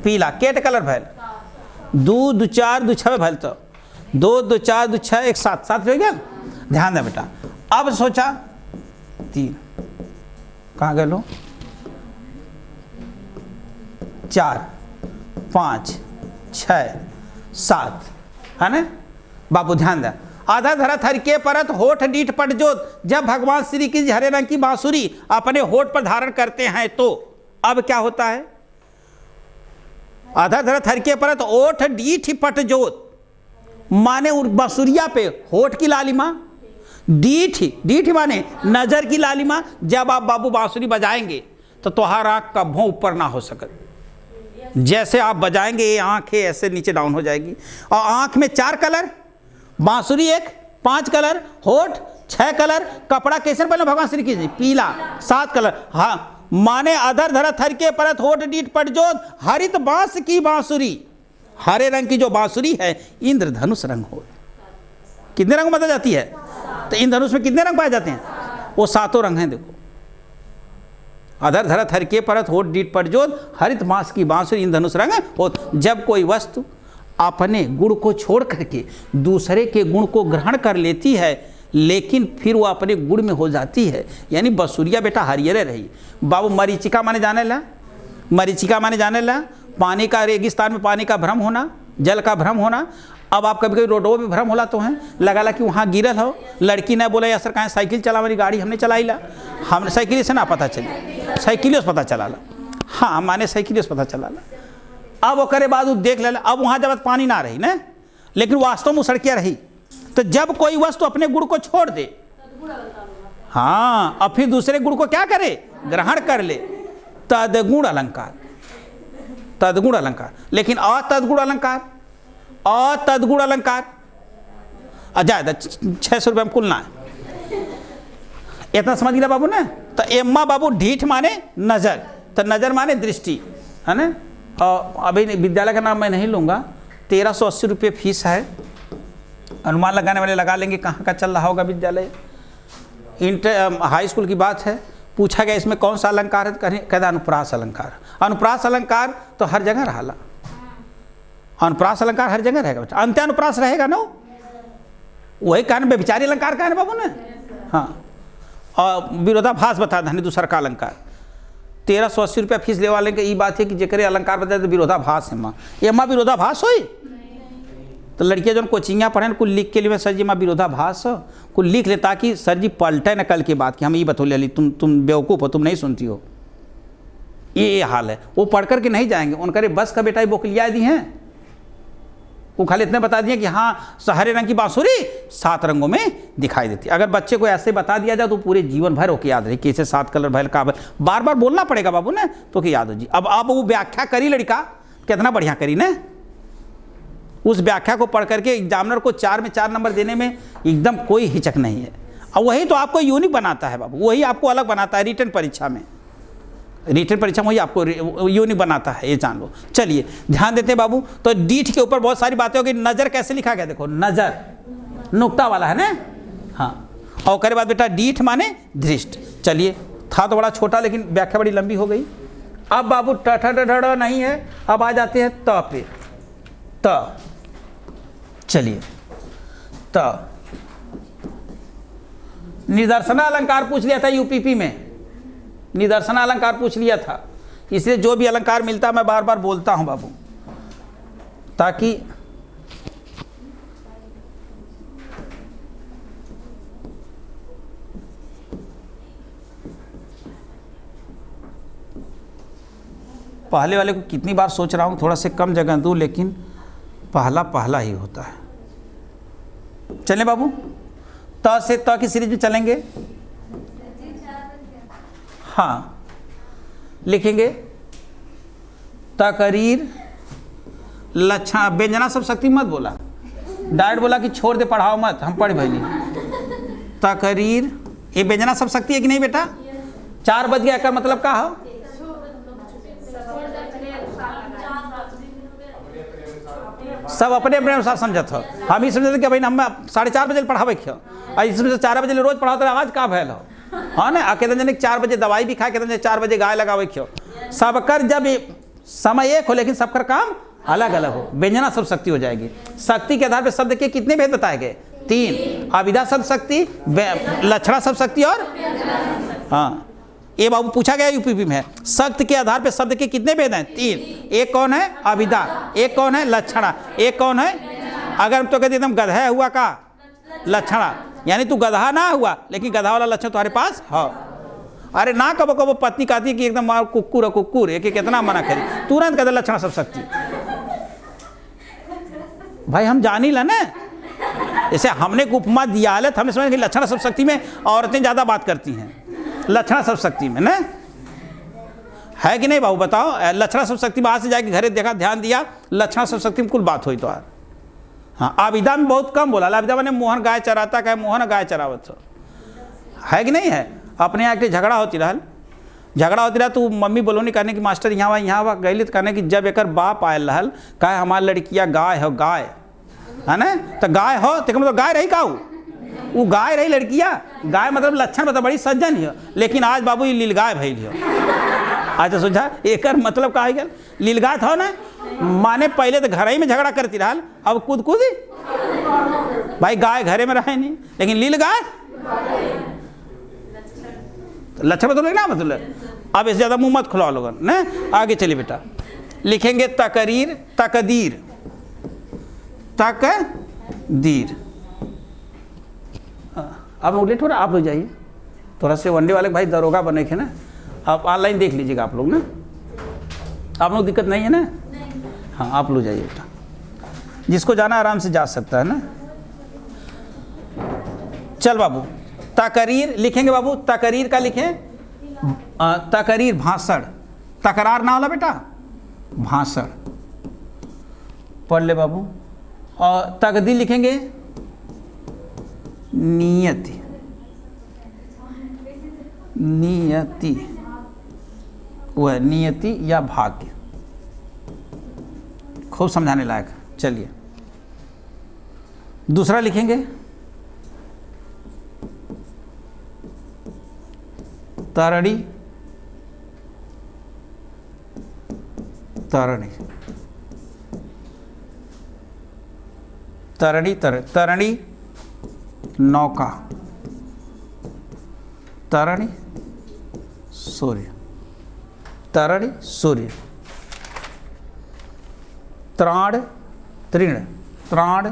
पीला, केट कलर भैल, 2 2 4 2 6 भैल, तो 2 2 4 2 6 1 7 7 हो गया। ध्यान दे बेटा, अब सोचा 3 कहाँ गए लो, 4 5 6 7 है ना बाबू। ध्यान दे, आधा धरत हरिके परत होठ डीठ पट जोत, जब भगवान श्री की हरे रंग की बांसुरी अपने होठ पर धारण करते हैं तो अब क्या होता है, आधा धरत हरिके परत होठ डीठ पट जोत माने बांसुरिया पे होठ की लालिमा, डीठ डीठ माने नजर की लालिमा। जब आप बाबू बांसुरी बजाएंगे तो तुम्हारा आंख कभों ऊपर ना हो सके, जैसे आप बजाएंगे ये आंखें ऐसे नीचे डाउन हो जाएगी। और आंख में 4 कलर, बांसुरी 1 5 कलर, होठ 6 कलर, कपड़ा कैसे पहले भगवान श्री कृष्ण पीला 7 कलर। हाँ माने अधर धरत हरिके परत होठ डीठ पट जोत, हरित बांस की बांसुरी, हरे रंग की जो बांसुरी है इंद्रधनुष रंग हो। कितने रंग बता जाती है, तो इंद्रधनुष में कितने रंग पाए जाते हैं, वो 7 रंग हैं। देखो अधर धरत हरिके परत होठ डीठ पट जोत, हरित बांस की बांसुरी इंद्रधनुष रंग हो। जब कोई वस्तु अपने गुण को छोड़ करके दूसरे के गुण को ग्रहण कर लेती है लेकिन फिर वो अपने गुण में हो जाती है, यानी बसुरिया बेटा हरियरे रही। बाबू मरीचिका माने जाने ला, मरीचिका माने जाने ला पानी का, रेगिस्तान में पानी का भ्रम होना, जल का भ्रम होना। अब आप कभी कभी रोडों में भ्रम होला तो हैं लगा कि वहाँ गिरल हो, लड़की ने बोला या सर कहाँ साइकिल चला, मेरी गाड़ी हमने चलाई ला, हमने साइकिल से ना पता चली, साइकिल से पता चला ला, हाँ माने साइकिल से पता चला ला। अब वो करे बाद देख ले, अब वहाँ जब पानी ना रही ना, लेकिन वास्तव में सड़कियाँ रही। तो जब कोई वस्तु अपने गुण को छोड़ दे, हाँ अब फिर दूसरे गुण को क्या करे, ग्रहण कर ले, तदगुण अलंकार, तदगुण अलंकार। लेकिन अतदगुण अलंकार, अतदगुण अलंकार ज्यादा 600 रुपये में कुल ना है, इतना समझ गया बाबू ना। तो एम्मा बाबू ढीठ माने नजर, तो नजर माने दृष्टि है ना। और अभी विद्यालय का नाम मैं नहीं लूँगा, 1380 रुपये फीस है, अनुमान लगाने वाले लगा लेंगे कहाँ का चल रहा होगा विद्यालय। इंटर हाई स्कूल की बात है, पूछा गया इसमें कौन सा अलंकार है, कहता अनुप्रास अलंकार। अनुप्रास अलंकार तो हर जगह रहा, अनुप्रास अलंकार हर जगह रहेगा बेटा, अंत्य अनुप्रास रहेगा ना, वही कारण बेचारी अलंकार का है ना बाबू ने। हाँ और विरोधाभास बता धनी दूसरा का अलंकार, 1380 रुपया फीस ले वाले के ये बात है कि जेकरे अलंकार बताए तो विरोधाभास है माँ, ये माँ विरोधाभास हो। तो लड़कियाँ जो कोचिंगा पढ़े कुल लिख के लिए सर जी माँ विरोधाभास हो, कुल लिख ले ताकि सर जी पलटे न कल की बात कि हम ये बतौले ली, तुम बेवकूफ़ हो, तुम नहीं सुनती हो। ये हाल है, वो पढ़ कर के नहीं जाएंगे, उनके बस का बेटा बोकलिया दी हैं, वो खाली इतने बता दिया कि हाँ हरे रंग की बांसुरी 7 रंगों में दिखाई देती। अगर बच्चे को ऐसे बता दिया जाए तो पूरे जीवन भर होकर याद रहे कैसे 7 कलर भैल का, बार बार बोलना पड़ेगा बाबू ने तो कि याद हो जी। अब वो व्याख्या करी लड़का, कितना बढ़िया करी ना, उस व्याख्या को पढ़ करके एग्जामिनर को 4 में 4 नंबर देने में एकदम कोई हिचक नहीं है। और वही तो आपको यूनिक बनाता है बाबू, वही आपको अलग बनाता है रिटन परीक्षा में, रिटन परीक्षा में वही आपको यूनिक बनाता है, ये जान लो। चलिए ध्यान देते हैं बाबू। तो डीठ के ऊपर बहुत सारी बातें होगी। नजर कैसे लिखा गया देखो, नजर नुक्ता वाला है ना, हाँ। और करे बाद बेटा डीठ माने दृष्ट। चलिए था तो बड़ा छोटा लेकिन व्याख्या बड़ी लंबी हो गई। अब बाबू ट नहीं है, अब आ जाते हैं त पे, त। चलिए त निदर्शना अलंकार पूछ लिया था यूपीपी में, निदर्शना अलंकार पूछ लिया था, इसलिए जो भी अलंकार मिलता मैं बार बार बोलता हूं बाबू, ताकि पहले वाले को कितनी बार सोच रहा हूँ थोड़ा से कम जगह दूँ, लेकिन पहला पहला ही होता है। चलें बाबू, त से त की सीरीज में चलेंगे। हाँ, लिखेंगे तकरीर लक्षण। व्यंजना सब शक्ति मत बोला, डायरेक्ट बोला कि छोड़ दे, पढ़ाओ मत, हम पढ़ भैली। तकरीर, ये व्यंजना सब शक्ति है कि नहीं बेटा? 4 बज गया का मतलब का हो? सब अपने अपने अनुसार समझत हो। हम ही समझते कि भाई हम 4:30 बजे पढ़ावे क्यों, इसमें 4 बजे रोज पढ़ाते आज का भैल हो, हाँ ना। कितने जन 4 बजे दवाई भी खाए, कितने 4 बजे गाय लगावे क्यों। सबकर जब समय एक हो लेकिन सबकर काम अलग अलग हो, व्यंजना सब शक्ति हो जाएगी। शक्ति के आधार पर शब्द के कितने भेद बताए गए? 3। अविदा सब शक्ति, लक्षणा सब शक्ति और हाँ, ये बाबू पूछा गया यूपीपी में। शक्ति के आधार पर शब्द के कितने भेद हैं? 3। एक कौन है? अविदा। एक कौन है? लक्षणा। एक कौन है? अगर तो कहते एकदम गधा हुआ का लक्षणा, यानी तू गधा ना हुआ लेकिन गधा वाला लक्षण तुम्हारे पास है। अरे ना कबो कबो पत्नी कहती है कि एकदम कुक्कुर है, कुक्कुर एक कितना मना करी, तुरंत कहते लक्षणा सब शक्ति। भाई हम जानी ला ना, जैसे हमने उपमा दिया है तो हमने समझ कि लक्षणा सब शक्ति में औरतें ज़्यादा बात करती हैं, लक्षणा सब शक्ति में ना, है कि नहीं बाबू? बताओ, लक्षणा सब शक्ति में आज से जाके घरे देखा, ध्यान दिया, लक्षणा सब शक्ति में कुल बात हुई तो यार। हाँ, आविदा में बहुत कम बोला। आविदा मैंने मोहन गाय चराता, कहे मोहन गाय चरावत, है कि नहीं है? अपने यहाँ के झगड़ा होती रहा तो मम्मी बोलो नहीं कहने की मास्टर यहाँ गई तो कहने की जब एक बाप आयल रहल, कहे हमार लड़किया गाय हो, गाय है ना, तो गाय हो तो मतलब गाय रही का वो गाय रही लड़किया। गाय मतलब लक्षण बता बड़ी सज्जन ही हो, लेकिन आज बाबू ये लीलगाय भइल हो। अच्छा सोचा एक मतलब का गया लीलगाय था ना, माने पहले तो घर ही में झगड़ा करती रहा, अब कूद भाई गाय घरे में रहे नहीं, लेकिन लीलगाय लक्षण मतलब ना, मतलब अब इससे ज़्यादा मुंह मत खुलाओ लोगन ने। आगे चलिए बेटा, लिखेंगे तकरीर, तकदीर, तकदीर। अब लेट हो रहा, आप लोग जाइए थोड़ा से, वनडे वाले भाई दरोगा बने थे ना, आप ऑनलाइन देख लीजिएगा आप लोग ना, आप लोग दिक्कत नहीं है ना? हाँ, आप लोग जाइए बेटा, जिसको जाना आराम से जा सकता है ना। चल बाबू, तकरीर लिखेंगे बाबू, तकरीर का लिखें तकरीर भाषण, तकरार ना होला बेटा, भाषण पढ़ ले बाबू। और तकदीर लिखेंगे नियति, नियति वह नियति या भाग्य, खूब समझाने लायक। चलिए दूसरा लिखेंगे तरणी, तरणी, तरणी, तरणी नौका, तरणी सूर्य, तरणी सूर्य। त्राण, तृण, त्राण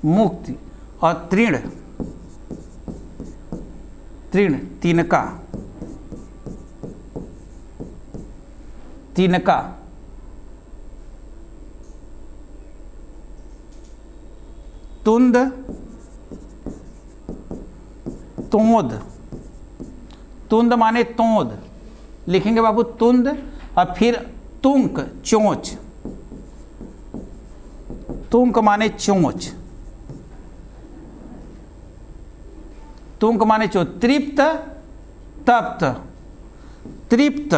मुक्ति, और तृण, तृण तिनका, तिनका तुंद, तोंद, तुंद माने तोंद, लिखेंगे बाबू तुंद, और फिर तुंक चोंच, तुंक माने चोंच, तुंक माने चोंच। तृप्त, तप्त, तृप्त,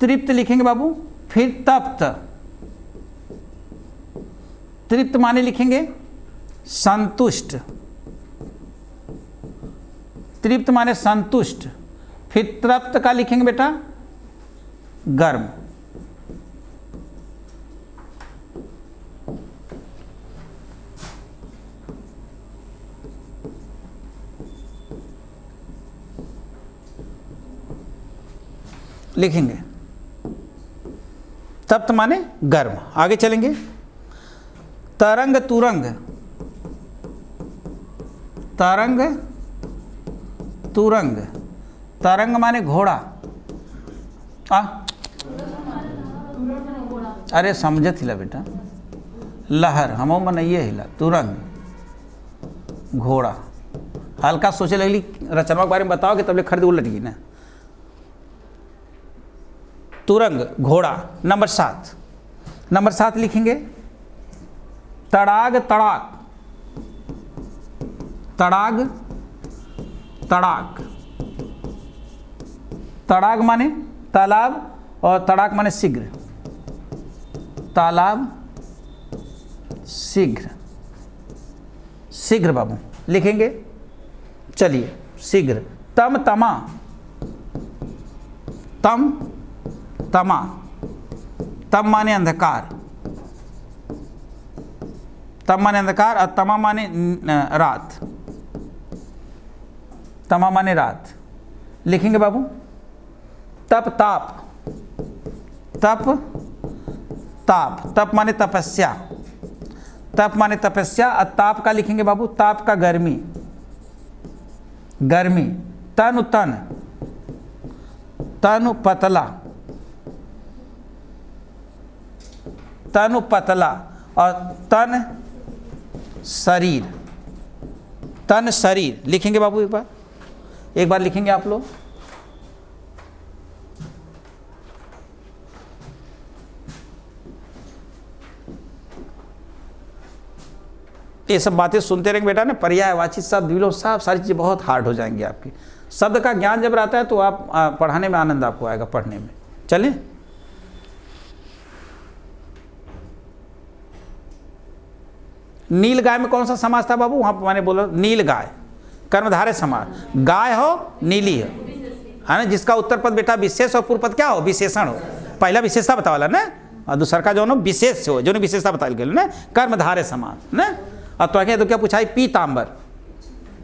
तृप्त लिखेंगे बाबू, फिर तप्त, तृप्त माने लिखेंगे संतुष्ट, तृप्त माने संतुष्ट, फिर तृप्त का लिखेंगे बेटा गर्म। लिखेंगे तप्त माने गर्म। आगे चलेंगे तरंग, तुरंग, तरंग, तुरंग। तरंग माने घोड़ा। अरे समझत हिला बेटा, लहर हमो मनइए हिला। तुरंग घोड़ा। हल्का सोचे लगली रचना के बारे में बताओ कि तब ले खरीद उलट गई ना। तुरंग घोड़ा। नंबर 7, नंबर 7 लिखेंगे तड़ाग, तड़ाक। तड़ाग, तड़ाक। तड़ाग माने तालाब और तड़ाक माने शीघ्र। तालाब, शीघ्र। शीघ्र बाबू लिखेंगे, चलिए शीघ्र। तम, तमा। तम, तमा। तम माने अंधकार। तम माने अंधकार और तमा माने रात। तमा माने रात। लिखेंगे बाबू तप, ताप। तप, ताप। तप माने तपस्या। तप माने तपस्या और ताप का लिखेंगे बाबू, ताप का गर्मी। गर्मी। तनु, तन। तनु पतला। तनु पतला और तन शरीर। तन शरीर लिखेंगे बाबू, एक बार लिखेंगे आप लोग। ये सब बातें सुनते रहेंगे बेटा ना, पर्यायवाची शब्द, विलोम शब्द, सारी चीज़ें बहुत हार्ड हो जाएंगी आपकी। शब्द का ज्ञान जब रहता है तो आप पढ़ाने में आनंद आपको आएगा, पढ़ने में। चलें, नील गाय में कौन सा समास था बाबू? वहां पर मैंने बोला नील गाय, कर्मधारय समास। गाय हो, नीली हो, है ना। जिसका उत्तर पद बेटा विशेष और पूर्व पद क्या हो? विशेषण हो। पहला विशेषता बतावाला ना, और दूसरा का जो विशेष हो, जो विशेषता बताई गई ना, कर्मधारय समास ना। और तो क्या पूछा है? पीतांबर।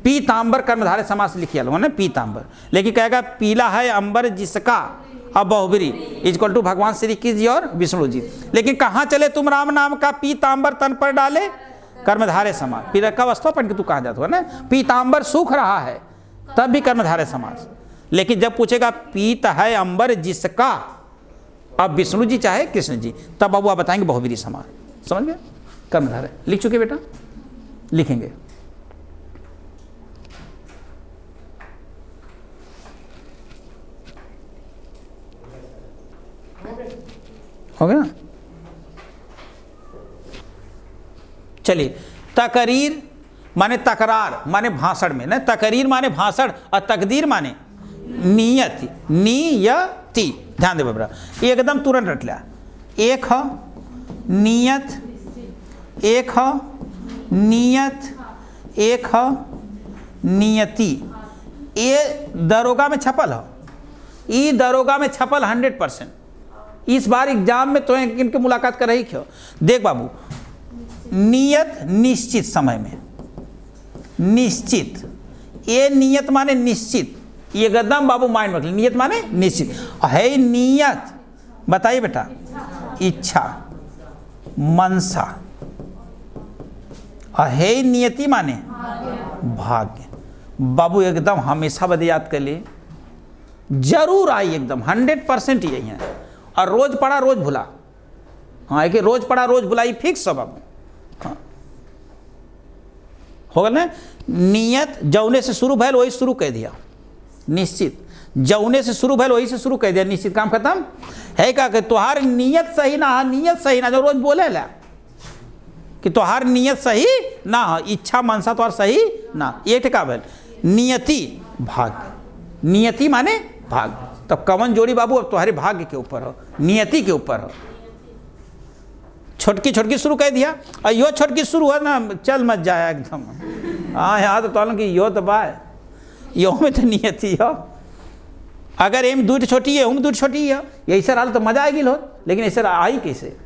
पीतांबर कर्मधारय समास लिखिए लो ना, पीतांबर। लेकिन कहेगा पीला है अंबर जिसका, अब बहुब्री इक्वल टू भगवान श्री कृष्ण जी और विष्णु जी। लेकिन कहाँ चले तुम राम नाम का पीतांबर तन पर डाले, कर्मधारय समास। फिर कब अवस्था पढ़ के तू कहाँ जाता है ना, पीतांबर सूख रहा है, तब भी कर्मधारय समास। लेकिन जब पूछेगा पीत है अंबर जिसका, अब विष्णु जी चाहे कृष्ण जी, तब बाबू आप बताएंगे बहुब्री समास। समझ गए? कर्मधारय लिख चुके बेटा, लिखेंगे। हो गया? चलिए, तकरीर माने तकरार, माने भाषण में ना। तकरीर माने भाषण और तकदीर माने नियति। नियति ध्यान दे बबरा, एकदम तुरंत रट लिया। एक है नियत, एक है नियत, एक है नियति। ये दरोगा में छपल है, ये दरोगा में छपल 100%। इस बार एग्जाम में तो इनकी मुलाकात कर रही क्यों? देख बाबू, नियत निश्चित समय में, निश्चित। ये नियत माने निश्चित, ये एकदम बाबू माइंड में, नियत माने निश्चित है। नियत बताइए बेटा, इच्छा, मनसा। है नियति माने भाग्य। बाबू एकदम हमेशा बदे याद कर लिए, जरूर आई, एकदम 100% यही है। और रोज पढ़ा रोज भुला, हाँ कि रोज पढ़ा रोज भुला, ये फिक्स है बाबू। हाँ होगा ना। नियत जौने से शुरू भैल वही शुरू कह दिया, निश्चित जौने से शुरू भैल वही से शुरू कह दिया, निश्चित काम खत्म है। का कि तुहार नियत सही ना है, नियत सही ना, जो रोज बोले ला कि तुहार नियत सही ना है, इच्छा मनसा तुहार सही ना, ये ठिका भैल। नियति भाग्य, नियति माने भाग्य। तब कवन जोड़ी बाबू अब तुम्हारे भाग्य के ऊपर हो, नियति के ऊपर हो। छोटकी छोटकी शुरू कह दिया, और यो छोटकी शुरू है ना, चल मत जाए एकदम। हाँ यहाँ तो तोलन की यो तो बाय, यो में तो नियति हो। अगर एम दूध छोटी है, हम दूध छोटी है, यही सर हाल तो मजा आएगी लो। लेकिन ऐसे आई कैसे,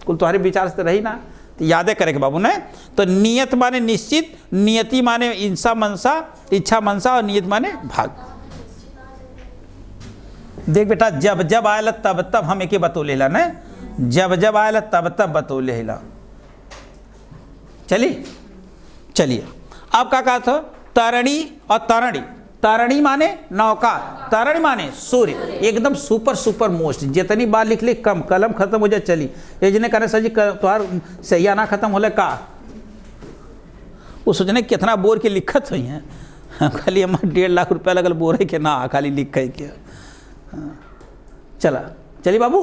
कुल तुम्हारे विचार से तो रही ना, तो यादें करेंगे बाबू ने। तो नियत माने निश्चित, नियति माने इंसा मनसा, इच्छा मनसा, और नियत माने भाग्य। देख बेटा, जब जब आयल तब तब हम एक बतौले ला ना, जब जब आयल तब तब बतौले ला। चलिए चलिए, अब क्या कहा था? तरणी और तरणी। तरणी माने नौका, तरणी माने सूर्य। एकदम सुपर सुपर मोस्ट। जितनी बार लिख ली कम, कलम खत्म हो जाए चली। ये जिन्हें कहने सर जी तुम्हार सैया ना खत्म होले का, वो सोचने कितना बोर के लिखत हुई हैं। खाली हम 1.5 लाख रुपया लगल बोरे के ना, खाली लिख के चला। चलिए बाबू,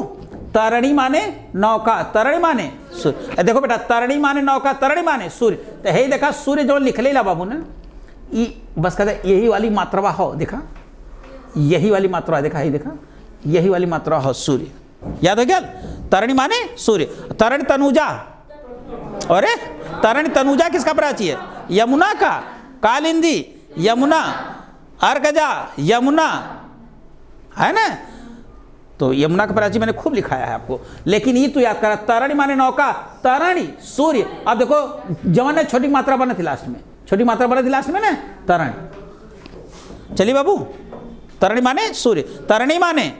तरणी माने नौका, तरणी माने सूर्य। देखो बेटा, तरणी माने नौका, तरणी माने सूर्य। तो हे देखा सूर्य जो लिख लेला बाबू ने, बस कहते यही वाली मात्रा हो, देखा यही वाली मात्रा, देखा ही देखा यही वाली मात्रा हो सूर्य। याद हो गया? तरणी माने सूर्य। तरण तनुजा, अरे तरण तनुजा किसका प्राची है? यमुना का। कालिंदी यमुना, अर्गजा यमुना, है ना? तो यमुना का प्राची मैंने खूब लिखाया है आपको, लेकिन ये तो याद करा, तरणी माने नौका, तरणी सूर्य। अब देखो जवन ने छोटी मात्रा बनी थी लास्ट में, छोटी मात्रा बनी थी लास्ट में ना, तरणी। चलिए बाबू, तरणी माने सूर्य, तरणी माने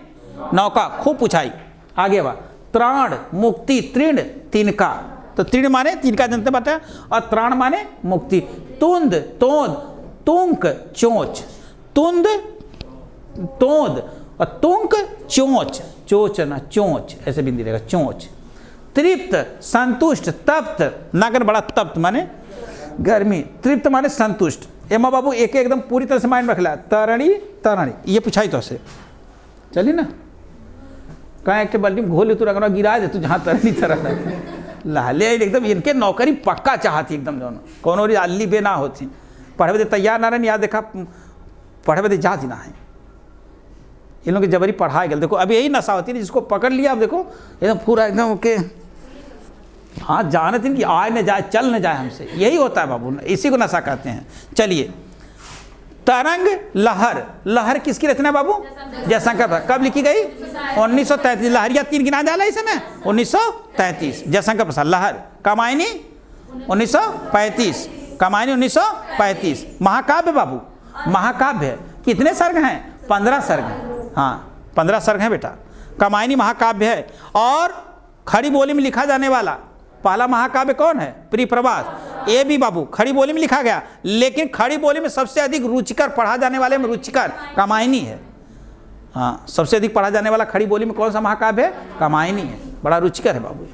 नौका, खूब पूछाई। आगे बा, त्राण मुक्ति, तृण तिनका। तो तृण माने तिनका जनते बात, और त्राण माने मुक्ति। तुंद तोंद, तुंक चोंच, तुंद तोंद और तुंक चोंच, चोच ना चोंच, ऐसे बिंदी रहेगा, चोंच। तृप्त संतुष्ट, तप्त नागन बड़ा, तप्त माने गर्मी, तृप्त माने संतुष्ट। एमा बाबू एक एकदम पूरी तरह से माइंड रख ला। तरणी तरणी ये पूछाई तो से, चलिए ना, कहाँ एक बाल्टी में घोल तू रंगना गिरा दे तू, जहाँ तरणी तरह लाले एकदम इनके नौकरी पक्का चाहती एकदम, दोनों कौन अल्ली बे ना होती, पढ़े बदे तैयार ना रही। याद देखा पढ़े बदे जा ना है, इन लोग की जबरी पढ़ाई गल। देखो अब यही नशा होती है, जिसको पकड़ लिया अब देखो एकदम पूरा एकदम ओके, हाँ जानते हैं कि आए न जाए चल न जाए हमसे, यही होता है बाबू, इसी को नशा कहते हैं। चलिए, तरंग लहर, लहर किसकी रचना है बाबू? जयशंकर। कब लिखी गई? 1933। लहरिया 3 गिना जाला इसमें, 1933 जयशंकर प्रसाद। लहर कामायनी 1935, कामायनी 1935। महाकाव्य बाबू, महाकाव्य कितने सर्ग हैं? 15 सर्ग। हाँ 15 सर्ग हैं बेटा, कामायनी महाकाव्य है। और खड़ी बोली में लिखा जाने वाला पहला महाकाव्य कौन है? प्रियप्रवास। ये भी बाबू खड़ी बोली में लिखा गया, लेकिन खड़ी बोली में सबसे अधिक रुचिकर पढ़ा जाने वाले में रुचिकर कामायनी है। हाँ सबसे अधिक पढ़ा जाने वाला खड़ी बोली में कौन सा महाकाव्य है? कामायनी है, बड़ा रुचिकर है बाबू,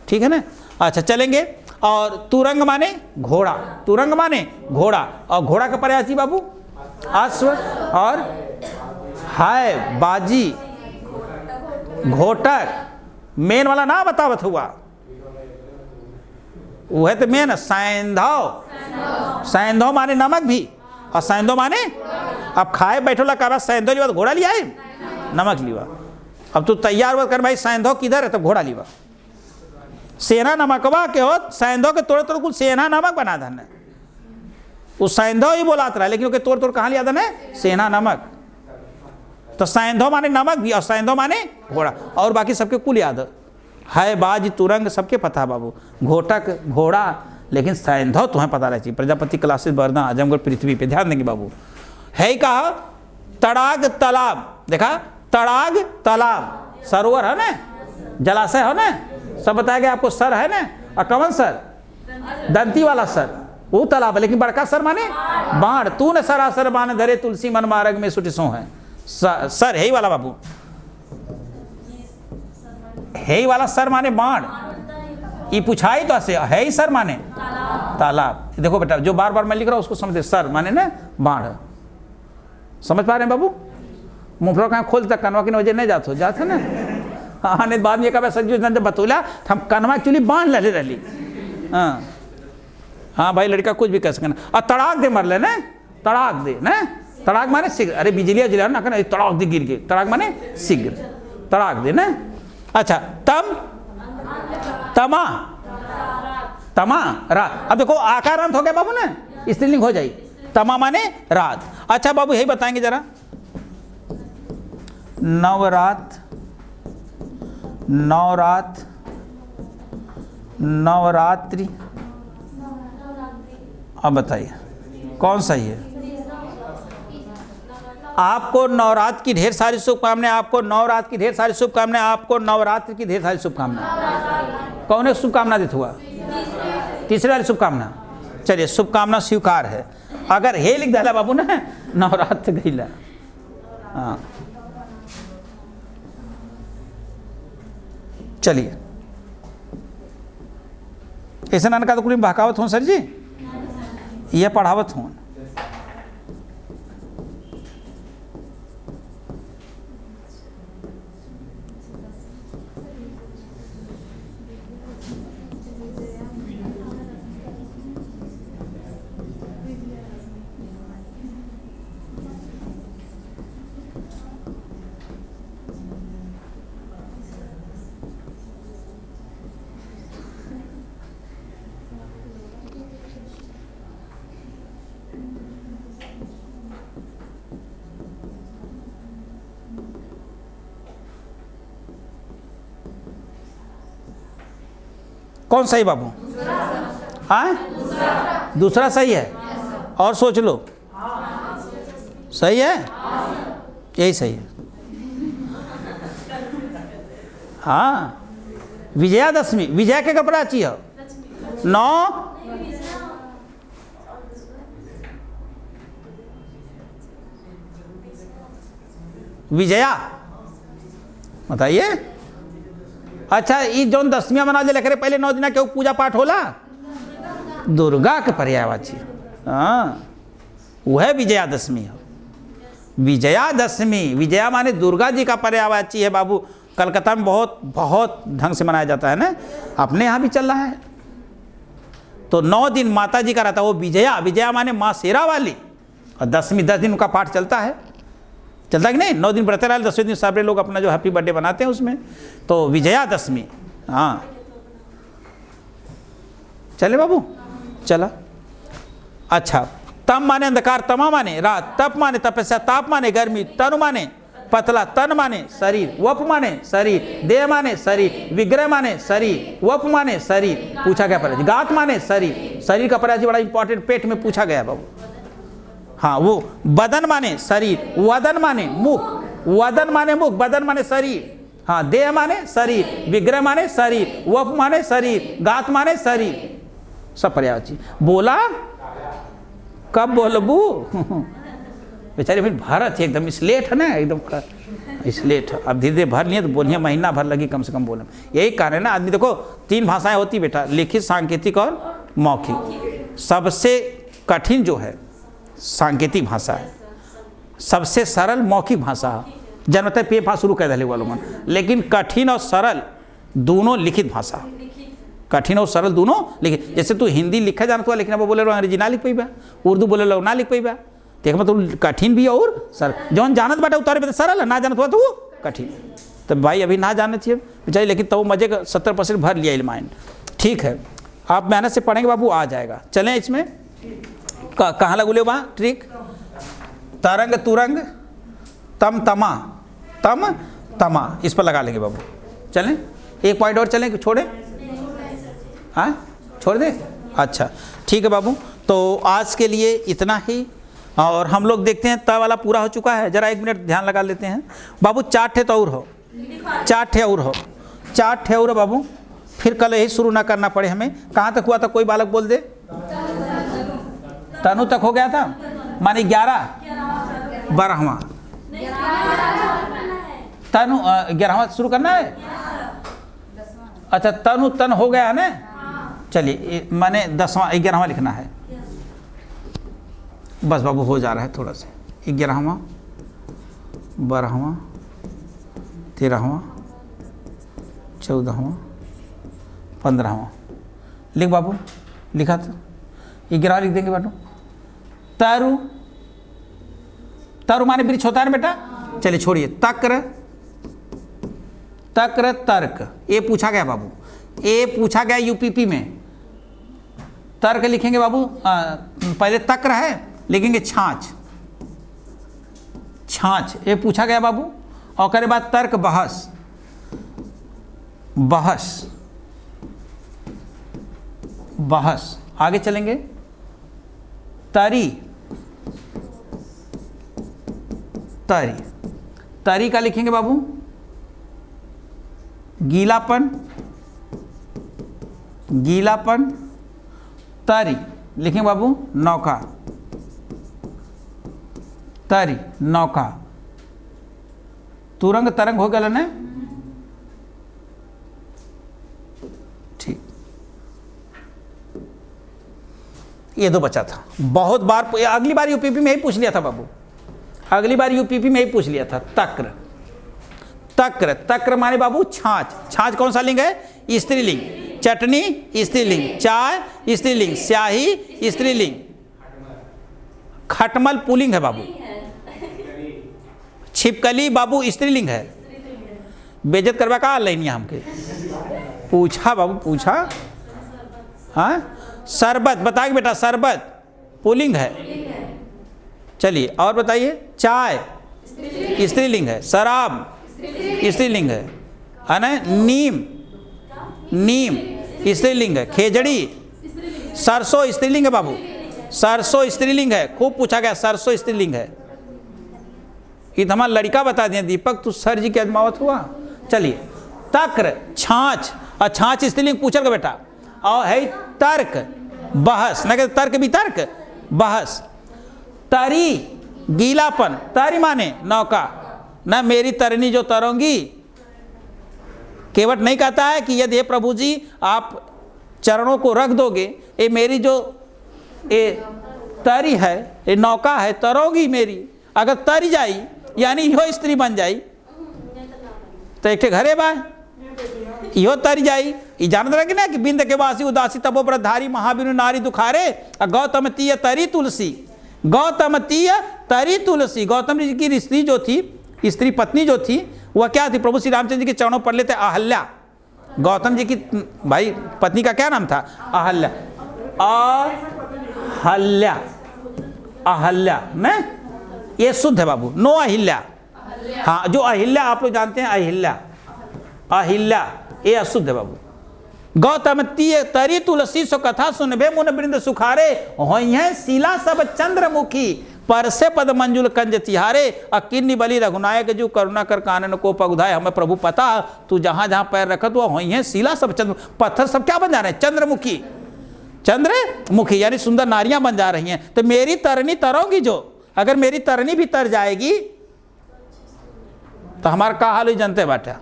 ठीक है ना। अच्छा चलेंगे। और तुरंग माने घोड़ा, तुरंग माने घोड़ा, और घोड़ा का पर्यायवाची बाबू अश्व, और हाय बाजी घोटक। मेन वाला ना बतावत हुआ, वह तो मेन सैंधव, सैंधव माने नमक भी, और सैंधव माने अब खाए बैठो ला कहा सैंधव लिवा तो घोड़ा लिया है, नमक लिवा। अब तू तैयार हुआ कर भाई सैंधव किधर है, तो घोड़ा लिवा। सेना नमकवा के हो, सैंधव के तोड़ तोड़ कुछ सेना नमक बना धन, उस सैंधव ही बोलात रहा, लेकिन तोड़ तोड़ कहाँ लिया धन है? सेना नमक। तो सैंधव माने नमक भी, और सैंधव माने घोड़ा, और बाकी सबके कुल याद है। बाज तुरंग सबके पता है बाबू, घोटक घोड़ा, लेकिन सैंधव तुम्हें पता रहती। प्रजापति क्लासेस बरना आजमगढ़ पृथ्वी पे ध्यान देंगे बाबू। है कहा तड़ाग तालाब, देखा तड़ाग तालाब, सरोवर है ना, जलाशय है ना, सब बताया गया आपको। सर है ना, और कौन सर? दंती वाला सर, वो तालाब है, लेकिन बड़का सर माने बाढ़। तू न सरासर बाण धरे तुलसी मन मार्ग में सुटिसो है, सर है ही वाला बाबू, है ही वाला सर माने बाढ़। ये पूछाई तो ऐसे है ही सर माने तालाब। देखो बेटा जो बार बार मैं लिख रहा हूं उसको समझे, सर माने ना बाढ़, समझ पा रहे हैं बाबू? मुंह कहाँ खोल तक कनवा की वजह नहीं जाते ना। हाँ नहीं बाद में कहा संजू जब बतौला तो हम कनवा एक्चुअली बांध ले रही। हाँ हाँ भाई लड़का कुछ भी कह सकना। और तड़ाक दे मर ले ना, तड़ाक दे ना, तड़ाक माने शीघ्र, अरे बिजलिया जिला ना कहना तड़ाक दे गिर गए, तड़ाक माने शीघ्र, तड़ाक दे ना। अच्छा तम तमा, तमा रात। अब देखो आकार अंत हो गया बाबू ना, स्त्रीलिंग हो जाए, तमा माने रात। अच्छा बाबू यही बताएंगे जरा, नवरात, नवरात, नवरात्रि। अब बताइए कौन सही है? आपको नवरात्र की ढेर सारी शुभकामनाएं, आपको नवरात्र की ढेर सारी शुभकामनाएं, आपको नवरात्र की ढेर सारी शुभकामनाएं। कौन एक शुभकामना देता हुआ? तीसरी वाली शुभकामना। चलिए शुभकामना स्वीकार है। अगर हे लिख डाला बाबू ना नवरात्र गईला। हाँ चलिए, ऐसे नान का तो कुछ बहकावत हूँ सर जी, यह पढ़ावत हूँ। कौन सही बाबू? हाँ दूसरा सही है, और सोच लो। सही है, यही सही है। हाँ विजयादशमी, विजया के कपड़ा अच्छी है। 9 विजया बताइए। अच्छा ये जौन दशमियाँ मना जे करे पहले 9 दिन के पूजा पाठ होला दुर्गा के पर्यायवाची। हाँ वह विजयादशमी है। विजयादशमी, विजया माने दुर्गा जी का पर्यायवाची है बाबू। कलकत्ता में बहुत बहुत ढंग से मनाया जाता है ना, अपने यहाँ भी चल रहा है। तो 9 दिन माता जी का रहता है वो विजया। विजया माने माँ शेरा वाली, और दशमी 10 दिन उनका पाठ चलता है। चलता कि नहीं? 9 दिन व्रत रहा, 10वें दिन सारे लोग अपना जो हैप्पी बर्थडे बनाते हैं उसमें। तो विजयादशमी। हाँ चले बाबू, चला। अच्छा तम माने अंधकार, तमा माने रात, तप माने तपस्या, ताप माने गर्मी, तनु माने पतला, तन माने शरीर, वप माने शरीर, देह माने शरीर, विग्रह माने शरीर, वप माने शरीर। पूछा गया पहले। गात माने शरीर, शरीर का पर्याय बड़ा इंपॉर्टेंट पेट में पूछा गया बाबू। हाँ वो बदन माने शरीर, वदन माने मुख, वदन माने मुख, बदन माने शरीर। हाँ देह माने शरीर, विग्रह माने शरीर, वप माने शरीर, गात माने शरीर। सब पर्यायवाची। बोला कब बोलबू बेचारे फिर भारत एकदम स्लेट है ना, एकदम स्लेट। अब धीरे धीरे भर लिए तो बोलिए, महीना भर लगी कम से कम बोलने। यही कारण है ना, आदमी देखो 3 भाषाएं होती बेटा, लिखित, सांकेतिक और मौखिक। सबसे कठिन जो है सांकेतिक भाषा है, सबसे सरल मौखिक भाषा है। जनता पेपा शुरू कर दिले वालों मन, लेकिन कठिन और सरल दोनों लिखित भाषा। कठिन और सरल दोनों लिखित। जैसे तू हिंदी लिखा जानता है, लेकिन अब बोले अंग्रेजी ना लिख पाइबा, उर्दू बोले लो ना लिख पाइबा। देख मतलब कठिन भी और सरल। जौन जानत बाटे उतारे पे सरल है, ना जानत हुआ तो वो कठिन। तो भाई अभी ना जाने चाहिए बेचारे, लेकिन तो मजे का 70% भर लिया माइंड। ठीक है, आप मेहनत से पढ़ेंगे बाबू, आ जाएगा। चलें इसमें कहाँ लगुले वहाँ ट्रिक। तरंग तुरंग, तम तमा, तम तमा, इस पर लगा लेंगे बाबू। चलें एक पॉइंट और चलें कि छोड़े? हाँ छोड़ दे। अच्छा ठीक है बाबू, तो आज के लिए इतना ही। और हम लोग देखते हैं त वाला पूरा हो चुका है। जरा 1 मिनट ध्यान लगा लेते हैं बाबू। 4 ठे तो और हो, 4 ठे और हो, 4 ठे और बाबू। फिर कल यही शुरू ना करना पड़े हमें। कहाँ तक हुआ था कोई बालक बोल दे? तनु तक हो गया था, माने 11 12वां तनु 11वां शुरू करना है। अच्छा तनु तन हो गया है ना। चलिए माने 10वां 11वां लिखना है बस बाबू, हो जा रहा है थोड़ा सा। 11वां 12वां 13वां 14वां 15वां लिख बाबू। लिखा था 11 लिख देंगे बाटू। तरु, तरु माने वृक्ष होता है ना बेटा। चलिए छोड़िए। तक्र, तक्र तर्क, ये पूछा गया बाबू, ये पूछा गया यूपीपी में। तर्क लिखेंगे बाबू, पहले तक्र है, लिखेंगे छाछ, छाछ, ये पूछा गया बाबू। और करे बाद तर्क बहस, बहस, बहस। आगे चलेंगे। तरी, तरी, तरी का लिखेंगे बाबू गीलापन, गीलापन। तरी लिखेंगे बाबू नौका, तरी, नौका। तुरंग तरंग हो गया ना। ठीक, ये दो बचा था। बहुत बार, अगली बार यूपीपी में ही पूछ लिया था बाबू, अगली बार यूपीपी में ही पूछ लिया था। तक्र, तक्र, तक्र माने बाबू छाछ। छाछ कौन सा लिंग है? स्त्रीलिंग। चटनी स्त्रीलिंग, चाय स्त्रीलिंग, स्याही स्त्रीलिंग, खटमल पुल्लिंग है बाबू, छिपकली बाबू स्त्रीलिंग है। बेइज्जत करवा का लाइन हमके पूछा बाबू, पूछा। हाँ, शरबत बताइए बेटा, शरबत पुल्लिंग है। चलिए और बताइए। चाय स्त्रीलिंग है, शराब स्त्रीलिंग है ना। नीम, नीम स्त्रीलिंग है। खेजड़ी, सरसों स्त्रीलिंग है बाबू, सरसों स्त्रीलिंग है। खूब पूछा गया, सरसों स्त्रीलिंग है। ये तो हमारा लड़का बता दिया दीपक, तू सर जी की अजमावत हुआ। चलिए, तक्र छाछ, और छाछ स्त्रीलिंग पूछा गया बेटा। और है तर्क, बहस, ना कहते तर्क भी तर्क, बहस। तरी गीलापन, तरी माने नौका ना, मेरी तरनी जो तरोंगी। केवट नहीं कहता है कि यदि हे प्रभु जी आप चरणों को रख दोगे, ये मेरी जो ये तरी है, ये नौका है, तरोगी मेरी। अगर तरी जाई यानी यो स्त्री बन जाई तो एक घरे बा यो तरी जाई। ये जानते रहे ना कि बिंद के वासी उदासी तबो व्रतधारी महावीर नारी दुखारे। गौतम तीय तरी तुलसी, गौतम तीय तरी तुलसी। गौतम जी की स्त्री जो थी, स्त्री पत्नी जो थी, वह क्या थी? प्रभु श्री रामचंद्र जी के चरणों पर लेते अहल्या। गौतम जी की भाई पत्नी का क्या नाम था? अहल्या। अहल्या, अहल्या न, ये शुद्ध है बाबू, नो अहिल्या। हाँ, जो अहिल्या आप लोग जानते हैं, अहिल्या, अहिल्या ये अशुद्ध है बाबू। गौतम तीय तरी तुलसी सो कथा सुनबे मुन वृंद सुखारे। होई है शीला सब चंद्रमुखी, परसे पद मंजुल कंज तिहारे। अकिन्नी बलि रघुनायक जो करुणा कर कानन को पगुधाए। हमें प्रभु पता, तू जहां जहां पैर रखत हुआ होई है शीला सब चंद्र, पत्थर सब क्या बन जा रहे हैं? चंद्रमुखी, चंद्रमुखी यानी सुंदर नारियां बन जा रही हैं। तो मेरी तरनी तरोगी जो, अगर मेरी तरनी भी तर जाएगी तो हमारा का हाल हुई जनते बाटा।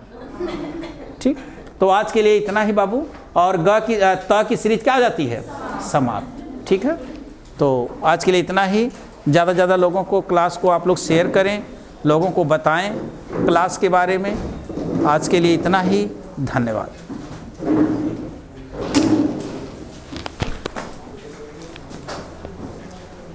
ठीक, तो आज के लिए इतना ही बाबू। और ग की त की सीरीज क्या हो जाती है? समाप्त। ठीक है, तो आज के लिए इतना ही। ज़्यादा से ज़्यादा लोगों को क्लास को आप लोग शेयर करें, लोगों को बताएं क्लास के बारे में। आज के लिए इतना ही, धन्यवाद।